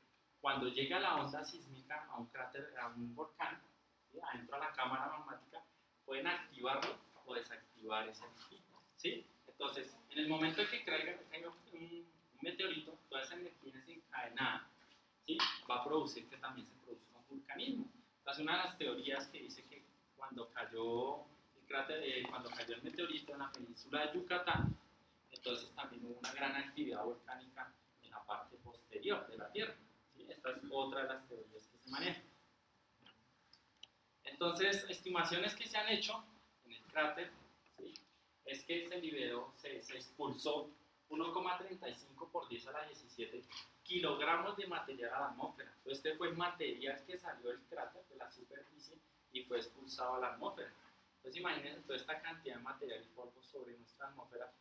cuando llega la onda sísmica a un cráter, a un volcán, ¿sí? Adentro de la cámara magmática, pueden activarlo o desactivar ese energía. ¿Sí? Entonces, en el momento en que caiga un meteorito, toda esa energía desencadenada, ¿sí? Va a producir que también se produzca un vulcanismo. Entonces, una de las teorías que dice que cuando cayó el meteorito en la península de Yucatán, entonces también hubo una gran actividad volcánica en la parte posterior de la Tierra. ¿Sí? Esta es otra de las teorías que se manejan. Entonces, estimaciones que se han hecho en el cráter, ¿sí? Es que se expulsó 1,35 por 10 a la 17 kilogramos de material a la atmósfera. Este fue el material que salió del cráter, de la superficie, y fue expulsado a la atmósfera. Entonces imagínense toda esta cantidad de material y polvo sobre nuestra atmósfera,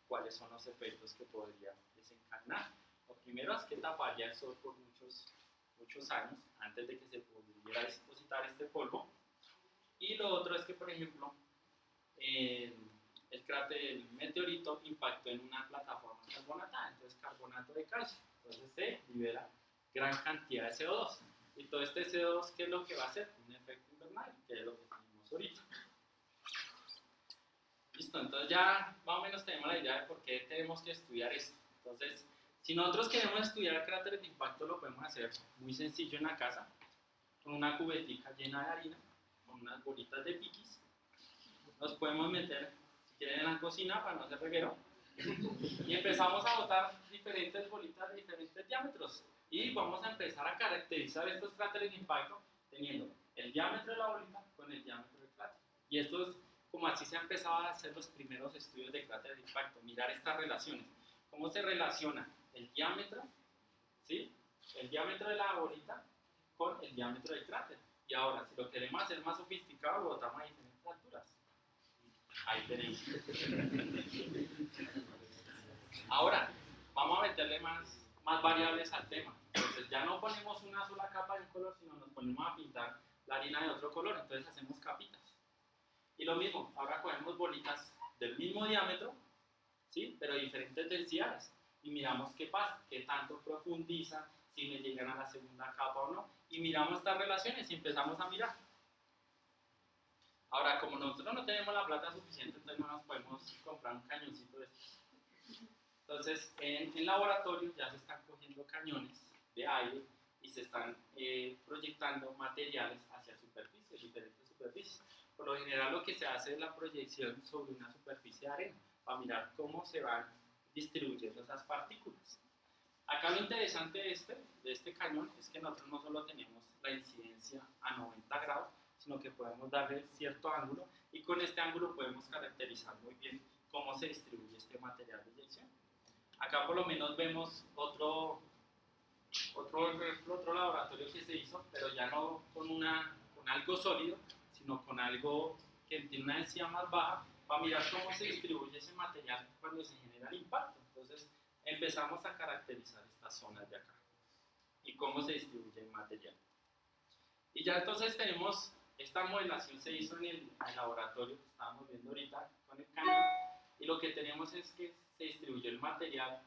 cuáles son los efectos que podría desencadenar. Lo primero es que taparía el sol por muchos años antes de que se pudiera depositar este polvo. Y lo otro es que, por ejemplo, el meteorito impactó en una plataforma carbonatada, entonces carbonato de calcio, entonces se libera gran cantidad de CO2 y todo este CO2, ¿qué es lo que va a hacer? Un efecto invernadero, que es lo que tenemos ahorita. Listo, entonces ya más o menos tenemos la idea de por qué tenemos que estudiar esto. Entonces, si nosotros queremos estudiar cráteres de impacto, lo podemos hacer muy sencillo en la casa, con una cubetica llena de harina, con unas bolitas de piquis. Nos podemos meter, si quieren, en la cocina para no hacer reguero, y empezamos a botar diferentes bolitas de diferentes diámetros y vamos a empezar a caracterizar estos cráteres de impacto teniendo el diámetro de la bolita con el diámetro del cráter. Y esto es como así se han empezado a hacer los primeros estudios de cráteres de impacto, mirar estas relaciones, cómo se relaciona el diámetro, ¿sí? El diámetro de la bolita con el diámetro del cráter. Y ahora, si lo queremos hacer más sofisticado, lo botamos a diferentes alturas. Ahí tenemos. Ahora, vamos a meterle más variables al tema. Entonces ya no ponemos una sola capa de un color, sino nos ponemos a pintar la harina de otro color, entonces hacemos capitas. Y lo mismo, ahora cogemos bolitas del mismo diámetro, ¿sí? Pero de diferentes densidades, y miramos qué pasa, qué tanto profundizan, si me llegan a la segunda capa o no, y miramos estas relaciones y empezamos a mirar. Ahora, como nosotros no tenemos la plata suficiente, entonces no nos podemos comprar un cañoncito de estos. Entonces, en laboratorio ya se están cogiendo cañones de aire y se están proyectando materiales hacia superficies, diferentes superficies. Por lo general, lo que se hace es la proyección sobre una superficie de arena para mirar cómo se van distribuyendo esas partículas. Acá lo interesante de este cañón es que nosotros no solo tenemos la incidencia a 90 grados, sino que podemos darle cierto ángulo y con este ángulo podemos caracterizar muy bien cómo se distribuye este material de eyección. Acá por lo menos vemos otro laboratorio que se hizo, pero ya no con algo sólido, sino con algo que tiene una densidad más baja, para mirar cómo se distribuye ese material cuando se genera el impacto. Entonces empezamos a caracterizar estas zonas de acá y cómo se distribuye el material. Y ya entonces tenemos, esta modelación se hizo en el laboratorio que estábamos viendo ahorita con el cañón, y lo que tenemos es que se distribuyó el material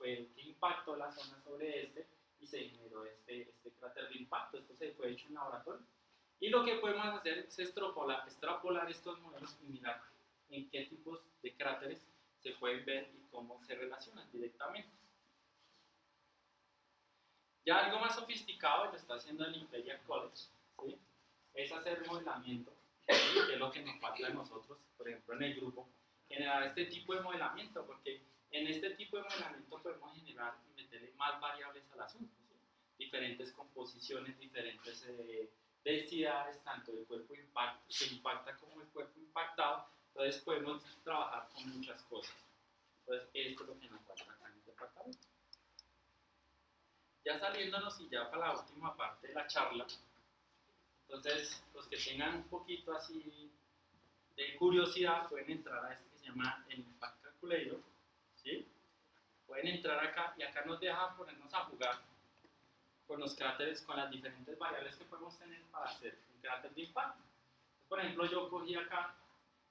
que impactó la zona sobre y se generó este cráter de impacto. Esto se fue hecho en laboratorio. Y lo que podemos hacer es extrapolar estos modelos y mirar en qué tipos de cráteres se pueden ver y cómo se relacionan directamente. Ya algo más sofisticado lo está haciendo el Imperial College, ¿sí? Es hacer modelamiento, que es lo que nos falta a nosotros, por ejemplo en el grupo, generar este tipo de modelamiento, porque en este tipo de modelamiento podemos generar y meterle más variables al asunto, ¿sí? Diferentes composiciones, diferentes densidades, tanto del cuerpo que impacta como el cuerpo impactado. Entonces podemos trabajar con muchas cosas. Entonces esto es lo que nos falta acá en el departamento. Ya saliéndonos y ya para la última parte de la charla, entonces los que tengan un poquito así de curiosidad pueden entrar a este que se llama el Impact Calculator, ¿sí? Pueden entrar acá y acá nos deja ponernos a jugar con los cráteres, con las diferentes variables que podemos tener para hacer un cráter de impacto. Por ejemplo, yo cogí acá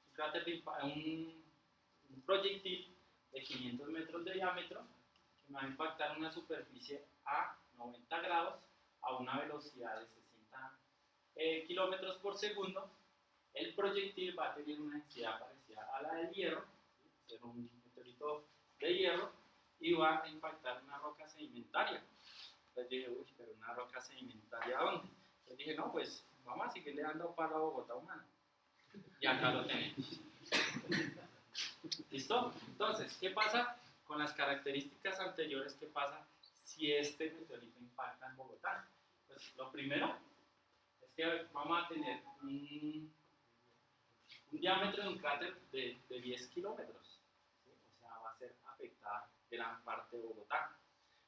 un cráter de impacto, un proyectil de 500 metros de diámetro que me va a impactar una superficie a 90 grados a una velocidad de 60 kilómetros por segundo. El proyectil va a tener una densidad parecida a la del hierro, ¿sí? Ser un meteorito de hierro, y va a impactar una roca sedimentaria. Entonces dije, uy, pero una roca sedimentaria, ¿dónde? Entonces dije, no, pues vamos a seguirle dando palo a Bogotá humano. Y acá lo tenemos. ¿Listo? Entonces, ¿qué pasa con las características anteriores? ¿Qué pasa si este meteorito impacta en Bogotá? Pues lo primero es que vamos a tener un diámetro de un cráter de 10 kilómetros, ¿sí? O sea, va a ser afectada gran parte de Bogotá.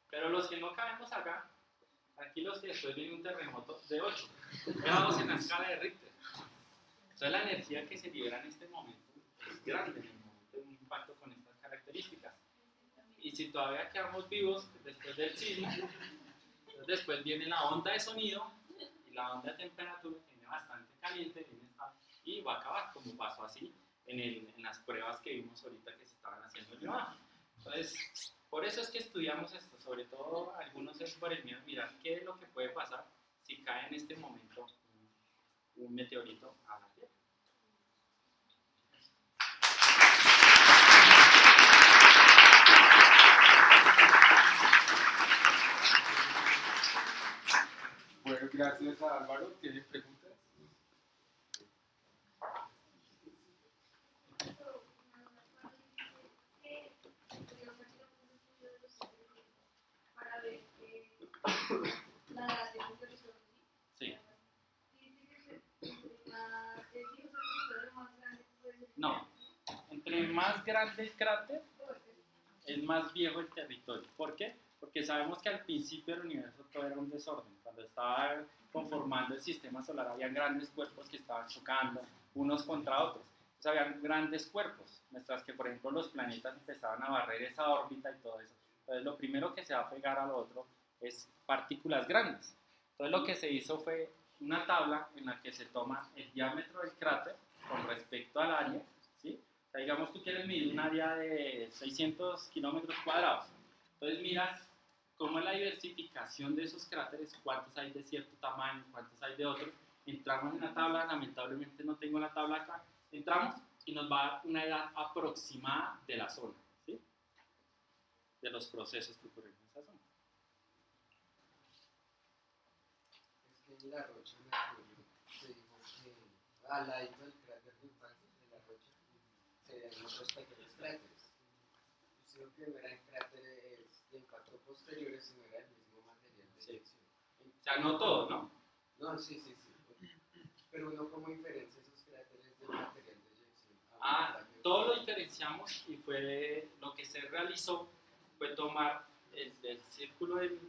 Pero los que no cabemos acá, tranquilos que después viene un terremoto de 8 grados en la escala de Richter. Entonces la energía que se libera en este momento es grande, en el momento de un impacto con estas características. Y si todavía quedamos vivos después del sismo, entonces después viene la onda de sonido, y la onda de temperatura viene bastante caliente, y va a acabar, como pasó así en las pruebas que vimos ahorita que se estaban haciendo en Nevada. Entonces, por eso es que estudiamos esto, sobre todo algunos es por el miedo, mirar qué es lo que puede pasar si cae en este momento un meteorito a la Tierra. Bueno, gracias a Álvaro. ¿Tienen preguntas? Sí. No, entre más grande el cráter, es más viejo el territorio. ¿Por qué? Porque sabemos que al principio del universo todo era un desorden. Cuando estaba conformando el sistema solar, había grandes cuerpos que estaban chocando unos contra otros. Entonces, había grandes cuerpos, mientras que, por ejemplo, los planetas empezaban a barrer esa órbita y todo eso. Entonces, lo primero que se va a pegar al otro es partículas grandes. Entonces lo que se hizo fue una tabla en la que se toma el diámetro del cráter con respecto al área, ¿sí? O sea, digamos tú quieres medir un área de 600 kilómetros cuadrados, entonces miras cómo es la diversificación de esos cráteres, cuántos hay de cierto tamaño, cuántos hay de otros. Entramos en la tabla, lamentablemente no tengo la tabla acá, entramos y nos va a dar una edad aproximada de la zona, ¿sí? De los procesos que ocurren en esa zona. Es que en la rocha Mercurio se dijo que al lado del cráter de impacto de la rocha se ven otros pequeños cráteres. Yo creo que no eran cráteres de impacto posteriores, sino era el mismo material de eyección. O sea, no todo, ¿no? No, sí. Pero uno cómo diferencia esos cráteres del material de eyección. Todo lo diferenciamos y fue lo que se realizó fue tomar el círculo de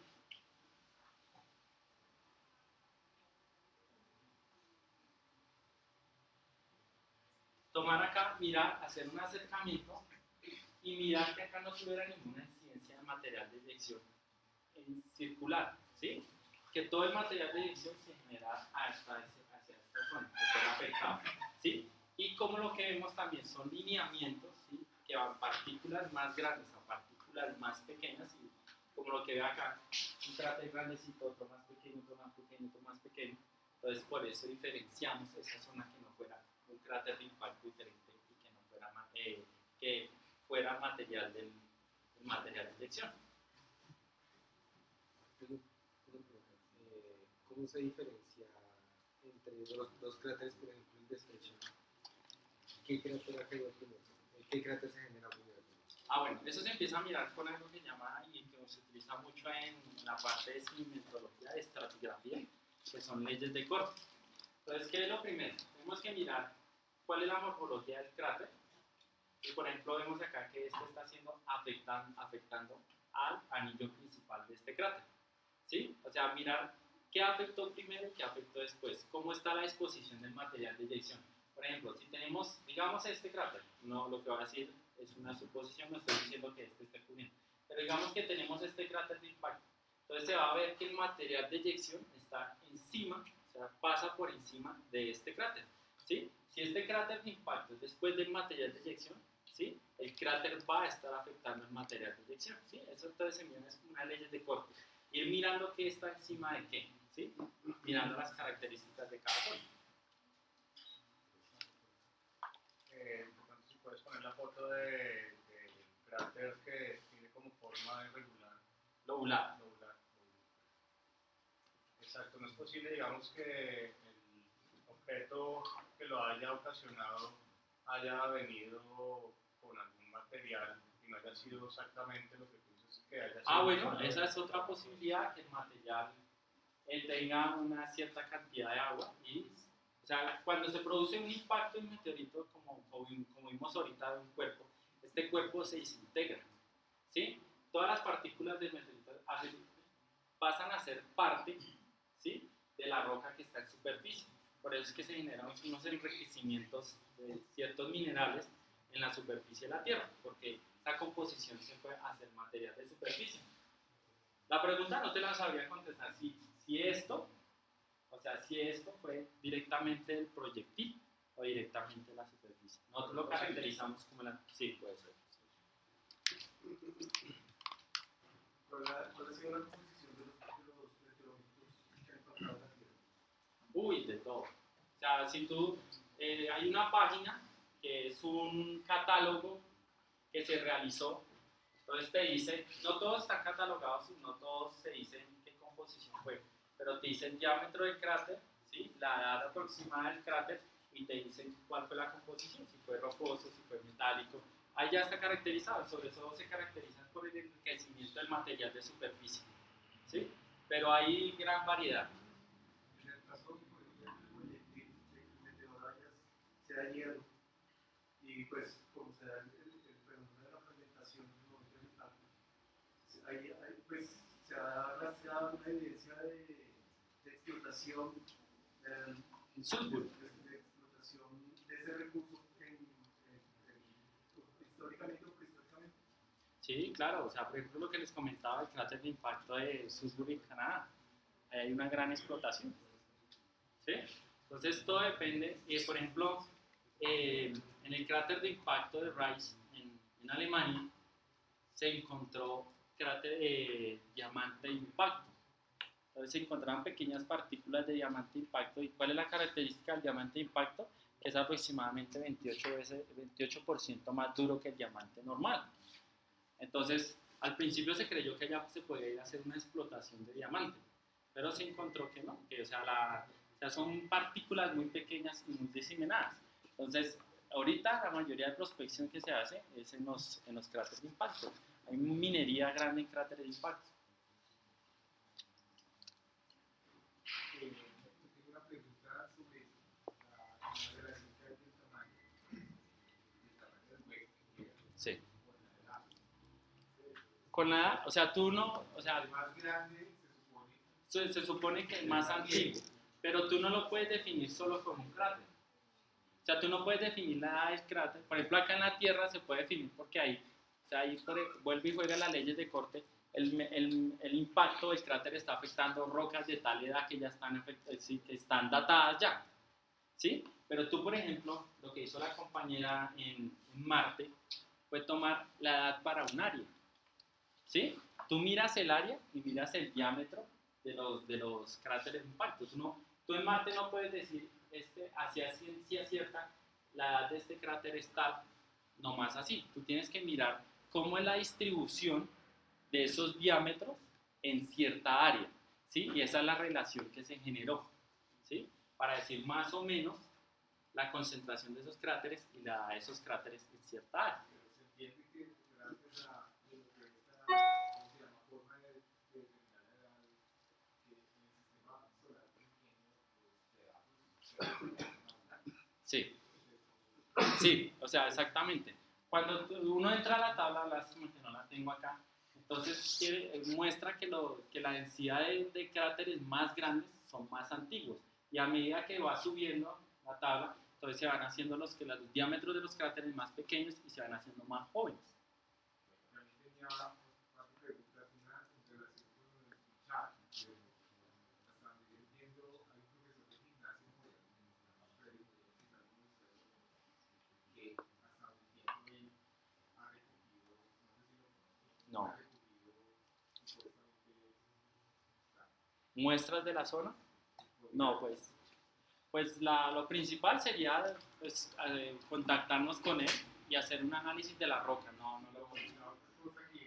tomar acá, mirar, hacer un acercamiento y mirar que acá no tuviera ninguna incidencia de material de eyección en circular, ¿sí? Que todo el material de eyección se genera hacia esta zona, que fuera afectado, ¿sí? Y como lo que vemos también son lineamientos, ¿sí? Que van partículas más grandes a partículas más pequeñas, y como lo que ve acá, un cráter grandecito, otro más pequeño, otro más pequeño, otro más pequeño. Entonces por eso diferenciamos esa zona que no fuera un cráter de impacto diferente y que no fuera, que fuera material del material de eyección. ¿Cómo se diferencia entre los dos cráteres, por ejemplo, el despecho? ¿Qué cráter ha caído primero? ¿Qué cráter se genera primero? Bueno, eso se empieza a mirar con algo que llama y que se utiliza mucho en la parte de sedimentología, de estratigrafía, que son leyes de corte. Entonces, ¿qué es lo primero? Tenemos que mirar cuál es la morfología del cráter. Y por ejemplo, vemos acá que este está siendo afectando al anillo principal de este cráter, ¿sí? O sea, mirar qué afectó primero y qué afectó después, cómo está la disposición del material de eyección. Por ejemplo, si tenemos, digamos, este cráter, no, lo que voy a decir es una suposición, no estoy diciendo que este esté cubriendo, pero digamos que tenemos este cráter de impacto, entonces se va a ver que el material de eyección está encima, o sea, pasa por encima de este cráter, ¿sí? Si este cráter de impacto es después del material de eyección, ¿sí? El cráter va a estar afectando el material de eyección, ¿sí? Eso entonces se mira, es como una ley de corte. Ir mirando qué está encima de qué, ¿sí? Mirando las características de cada zona. Si puedes poner la foto del cráter que tiene como forma irregular. Lobular. Exacto, no es posible, digamos, que el objeto que lo haya ocasionado haya venido con algún material y no haya sido exactamente lo que tú dices que haya sido. Bueno, esa es otra posibilidad, que el material tenga una cierta cantidad de agua y, o sea, cuando se produce un impacto de un meteorito, como vimos ahorita de un cuerpo, este cuerpo se desintegra, ¿sí? Todas las partículas del meteorito pasan a ser parte, ¿sí? De la roca que está en superficie. Por eso es que se generan unos enriquecimientos de ciertos minerales en la superficie de la Tierra, porque esa composición se fue a hacer material de superficie. La pregunta no te la sabría contestar si esto fue directamente del proyectil o directamente de la superficie. Nosotros lo caracterizamos como la... Sí, puede ser. ¿Cuál ha sido la composición de los meteoritos que han encontrado en la Tierra? De todo. O sea, si tú... hay una página que es un catálogo que se realizó. Entonces te dice, no todos están catalogados, no todos se dicen qué composición fue, pero te dice el diámetro del cráter, ¿sí? La edad aproximada del cráter, y te dicen cuál fue la composición, si fue rocoso, si fue metálico. Ahí ya está caracterizado, sobre todo se caracterizan por el enriquecimiento del material de superficie, ¿sí? Pero hay gran variedad. En el caso, por ejemplo, del meteoro sea hierro, y pues como se da el fenómeno de la fragmentación en el momento del impacto, pues se ha rastreado una evidencia de explotación En Sulzburg. de explotación de ese recurso históricamente o prehistóricamente. Sí, claro, o sea, por ejemplo, lo que les comentaba, el cráter de impacto de Sudbury, Canadá, ahí hay una gran explotación, ¿sí? Entonces, todo depende, por ejemplo, en el cráter de impacto de Rice, en Alemania, se encontró cráter de diamante de impacto. Entonces se encontraban pequeñas partículas de diamante de impacto. ¿Y cuál es la característica del diamante de impacto? Que es aproximadamente 28% más duro que el diamante normal. Entonces, al principio se creyó que allá se podía ir a hacer una explotación de diamante, pero se encontró que no, que o sea, son partículas muy pequeñas y muy diseminadas. Entonces, ahorita la mayoría de prospección que se hace es en los cráteres de impacto. Hay minería grande en cráteres de impacto. Yo tengo una pregunta sobre la relación que hay entre el tamaño del hueco Sí. con la edad. Con nada, o sea, tú no, o sea, El más grande se supone que es más antiguo, pero tú no lo puedes definir solo con un cráter. O sea, tú no puedes definir la edad del cráter. Por ejemplo, acá en la Tierra se puede definir porque ahí, o sea, ahí vuelve y juega las leyes de corte. El impacto del cráter está afectando rocas de tal edad que ya están, que están datadas ya. ¿Sí? Pero tú, por ejemplo, lo que hizo la compañera en Marte fue tomar la edad para un área. ¿Sí? Tú miras el área y miras el diámetro de los cráteres de impacto. Tú en Marte no puedes decir hacia ciencia cierta la edad de este cráter es tal, nomás así. Tú tienes que mirar cómo es la distribución de esos diámetros en cierta área, ¿sí? Y esa es la relación que se generó, ¿sí? Para decir más o menos la concentración de esos cráteres y la de esos cráteres en cierta área. Pero se entiende que gracias a lo que esta, ¿cómo se llama? Forma de determinar la edad que en el sistema solar pequeño, Sí, sí, o sea, exactamente. Cuando uno entra a la tabla, lástima que no la tengo acá, entonces muestra que la densidad de cráteres más grandes son más antiguos. Y a medida que va subiendo la tabla, entonces se van haciendo los diámetros de los cráteres más pequeños y se van haciendo más jóvenes. también tenía cuatro preguntas, una en relación con lo del chat, pero hasta donde yo entiendo, hay un profesor de gimnasia que se llama Freddy, que hasta donde entiendo él ha recogido, no sé si lo conozco, No. ha recogido supuestamente ¿Muestras de la zona? No, pues lo principal sería pues, contactarnos con él y hacer un análisis de la roca. No lo conozco. la otra cosa que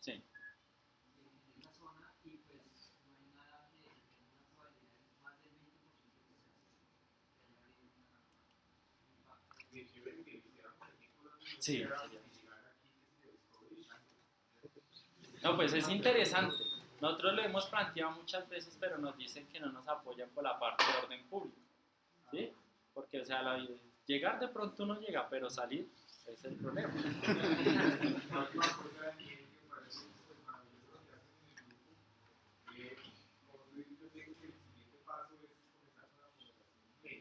Sí. Sí, no, pues es interesante. Nosotros lo hemos planteado muchas veces, pero nos dicen que no nos apoyan por la parte de orden público. ¿Sí? Porque, o sea, llegar de pronto uno llega, pero salir es el problema.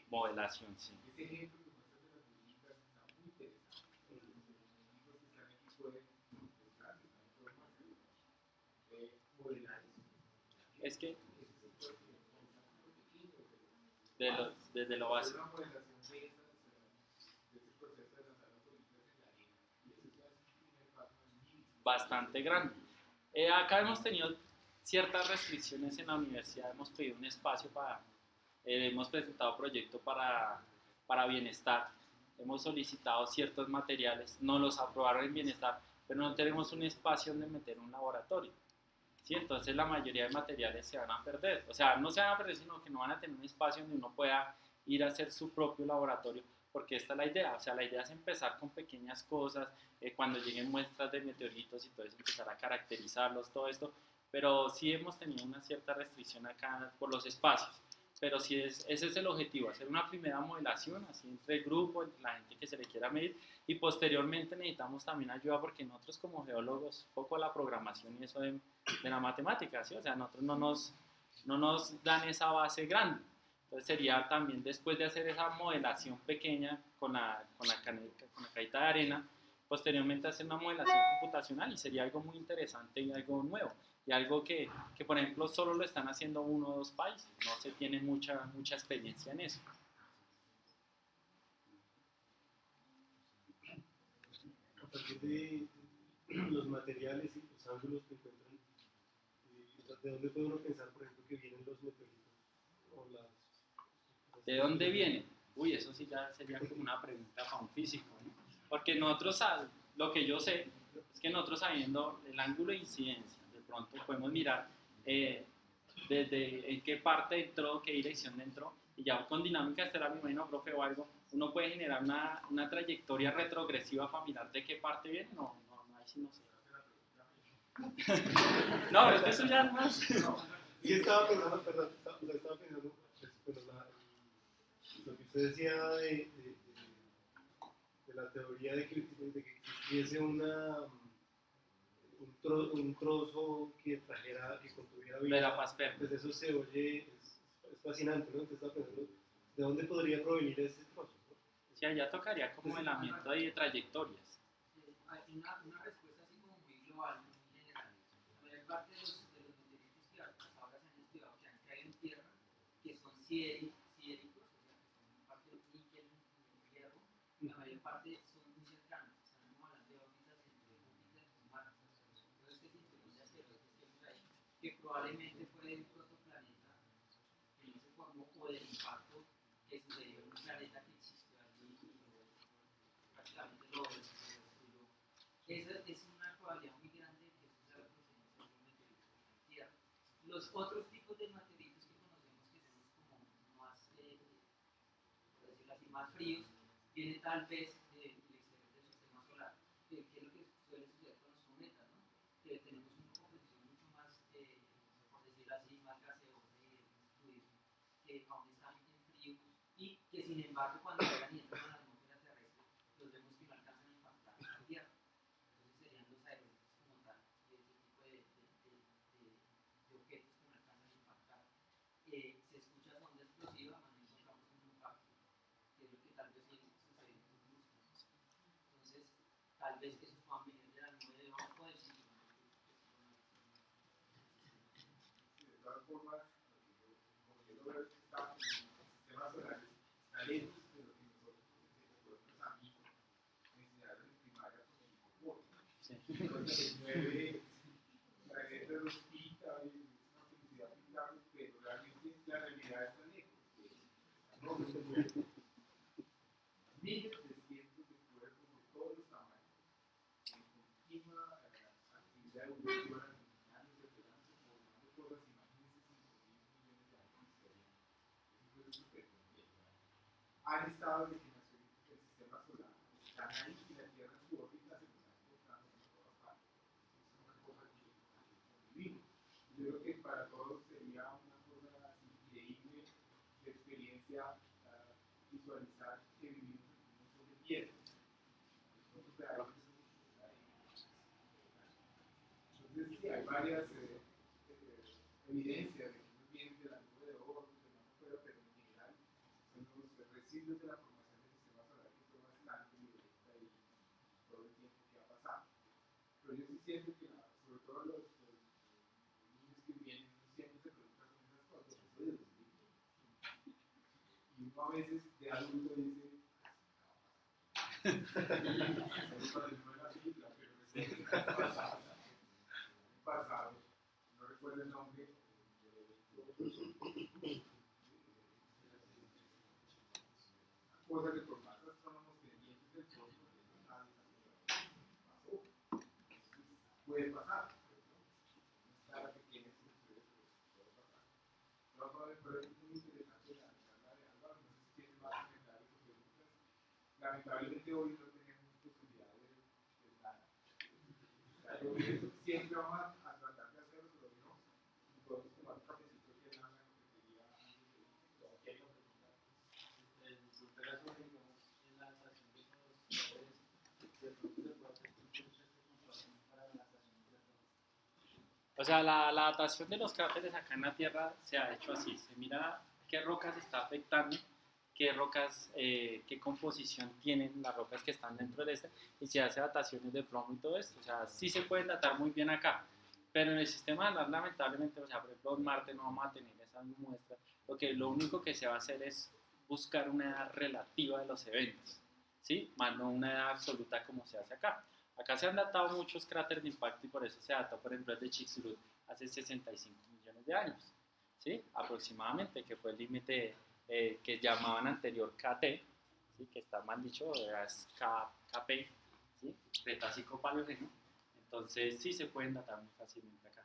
Modelación, sí. Ese ejemplo que muestras de las muñecas está muy interesante. Los enemigos que están aquí pueden buscar, modelar eso. Es que desde lo básico. Una modelación de ese proceso de lanzar las bolitas en la arena. Y eso ya es un primer paso al mínimo. Bastante grande. Acá hemos tenido ciertas restricciones en la universidad, hemos pedido un espacio hemos presentado proyecto para bienestar, hemos solicitado ciertos materiales, no los aprobaron en bienestar, pero no tenemos un espacio donde meter un laboratorio. ¿Sí? Entonces la mayoría de materiales se van a perder, o sea, no se van a perder, sino que no van a tener un espacio donde uno pueda ir a hacer su propio laboratorio, porque esta es la idea, o sea, la idea es empezar con pequeñas cosas, cuando lleguen muestras de meteoritos y todo eso, empezar a caracterizarlos, todo esto, pero sí hemos tenido una cierta restricción acá por los espacios, pero sí ese es el objetivo, hacer una primera modelación, así entre el grupo, entre la gente que se le quiera medir, y posteriormente necesitamos también ayuda porque nosotros como geólogos, poco la programación y eso de la matemática, ¿sí? O sea, nosotros no nos dan esa base grande. Entonces sería también después de hacer esa modelación pequeña con la cajita de arena, posteriormente hacer una modelación computacional y sería algo muy interesante y algo nuevo. Y algo que, por ejemplo, solo lo están haciendo uno o dos países, no se tiene mucha experiencia en eso. A partir de los materiales y los ángulos que encuentran, ¿de dónde puede uno pensar, por ejemplo, que vienen los meteoritos? O ¿De dónde viene? Uy, eso sí ya sería como una pregunta para un físico, ¿no? Porque nosotros, lo que yo sé, es que nosotros sabiendo el ángulo de incidencia, de pronto podemos mirar desde en qué parte entró, qué dirección entró, y ya con dinámica estelar, me imagino, profe, o algo, uno puede generar una trayectoria retrogresiva para mirar de qué parte viene. Ahí sí no sé. No, pero eso ya es más. Sí, estaba pensando, perdón, estaba pensando, pues, lo que usted decía de la teoría de que existiese un trozo que trajera, que contuviera vida. De la Pasper. Pues eso se oye, es fascinante, ¿no? Entonces estaba pensando, ¿de dónde podría provenir ese trozo? ¿No? Sí, allá tocaría como el lamento de trayectorias. Hay una respuesta así como muy global, muy general. La mayor parte de los meteoritos que hasta ahora se han estudiado, que han caído en tierra, que son siéricos, o sea, que son parte del níquel, hierro, la mayor parte son muy cercanos. Estamos hablando de órbitas entre Júpiter y Marte. Entonces, que cinturón de asteroides que vemos ahí, que probablemente fue de un protoplaneta que no se formó o del impacto que sucedió en un planeta que existió allí y prácticamente lo destruyó. Esa es una probabilidad muy grande de que eso sea lo que se llama un meteorito de la Tierra. Los otros tipos de meteoritos que conocemos, que son como más, por decirlo así, más fríos, vienen tal vez del exterior del sistema solar, que es lo que suele suceder con los cometas, ¿no? Que tenemos una composición mucho más, por decirlo así, más gaseosa y fluido, que aún están en frío y que sin embargo cuando llegan y entran a la atmósfera terrestre, los vemos que no alcanzan a impactar la Tierra. Entonces serían los aerogetos como tal, de ese tipo de objetos que no alcanzan a impactar. Se escucha sonda explosiva, mas no encontramos un impacto, que es lo que tal vez sucede en sus búsquedas. Entonces, tal vez esos puedan venir de la nube de ojo del cinturón. De todas formas, como yo lo veo, está en el sistema solar, está lejos de lo que nuestros amigos me enseñaron en primaria con el hipopótamo. Sí. Entonces se mueve, la gente los pita y es una felicidad pintarlos, pero realmente la realidad está lejos. No, no se mueve. Miles de cientos de cuerpos de todos los tamaños, en continua actividad evolutiva, años de esperanza, formando cosas, imagínense 5.000 millones de años de historia. Eso es súper complejo. Han estado desde que nació el sistema solar, están ahí y la Tierra en su órbita se los ha encontrado en todas partes. Es una cosa que vivimos. Yo creo que para todos sería una cosa increíble de experiencia visualizar que vivimos en un montón de piedras. Nosotros realmente entonces, sí, hay varias evidencias de que unos vienen de la nube de oro, de la fuera, pero en general son los residuos de la formación del sistema solar que fue bastante violenta y todo el tiempo que ha pasado. Pero yo sí siento que, sobre todo los niños que vienen, siempre se preguntan con esas cosas, eso de los niños. Y uno a veces de adulto dice, pasado, no recuerdo el nombre, cosa que por más astrónomos pendientes del cosmos, nadie pasó. Puede pasar, no es nada pequeña, puede pasar. Pero es muy interesante la charla de Álvaro, no sé si tienen más comentarios o preguntas. Lamentablemente hoy no tenemos posibilidad de nada. Siempre vamos a tratar de hacerlo, pero no. Y podemos tomar un cafecito que es la cafetería antes de O sea, la datación de los cráteres acá en la Tierra se ha hecho así. Se mira qué rocas está afectando, qué rocas, qué composición tienen las rocas que están dentro de este, y se hace dataciones de plomo y todo esto. O sea, sí se pueden datar muy bien acá, pero en el sistema solar, lamentablemente, o sea, por ejemplo, en Marte no vamos a tener esas muestras. Lo único que se va a hacer es buscar una edad relativa de los eventos, ¿sí? Más no una edad absoluta como se hace acá. Acá se han datado muchos cráteres de impacto y por eso se dató, por ejemplo, el de Chicxulub hace 65 millones de años, ¿sí? Aproximadamente, que fue el límite que llamaban anterior KT, ¿sí? Que está mal dicho, es KP, ¿sí? Cretácico Paleógeno. Entonces sí se pueden datar muy fácilmente acá.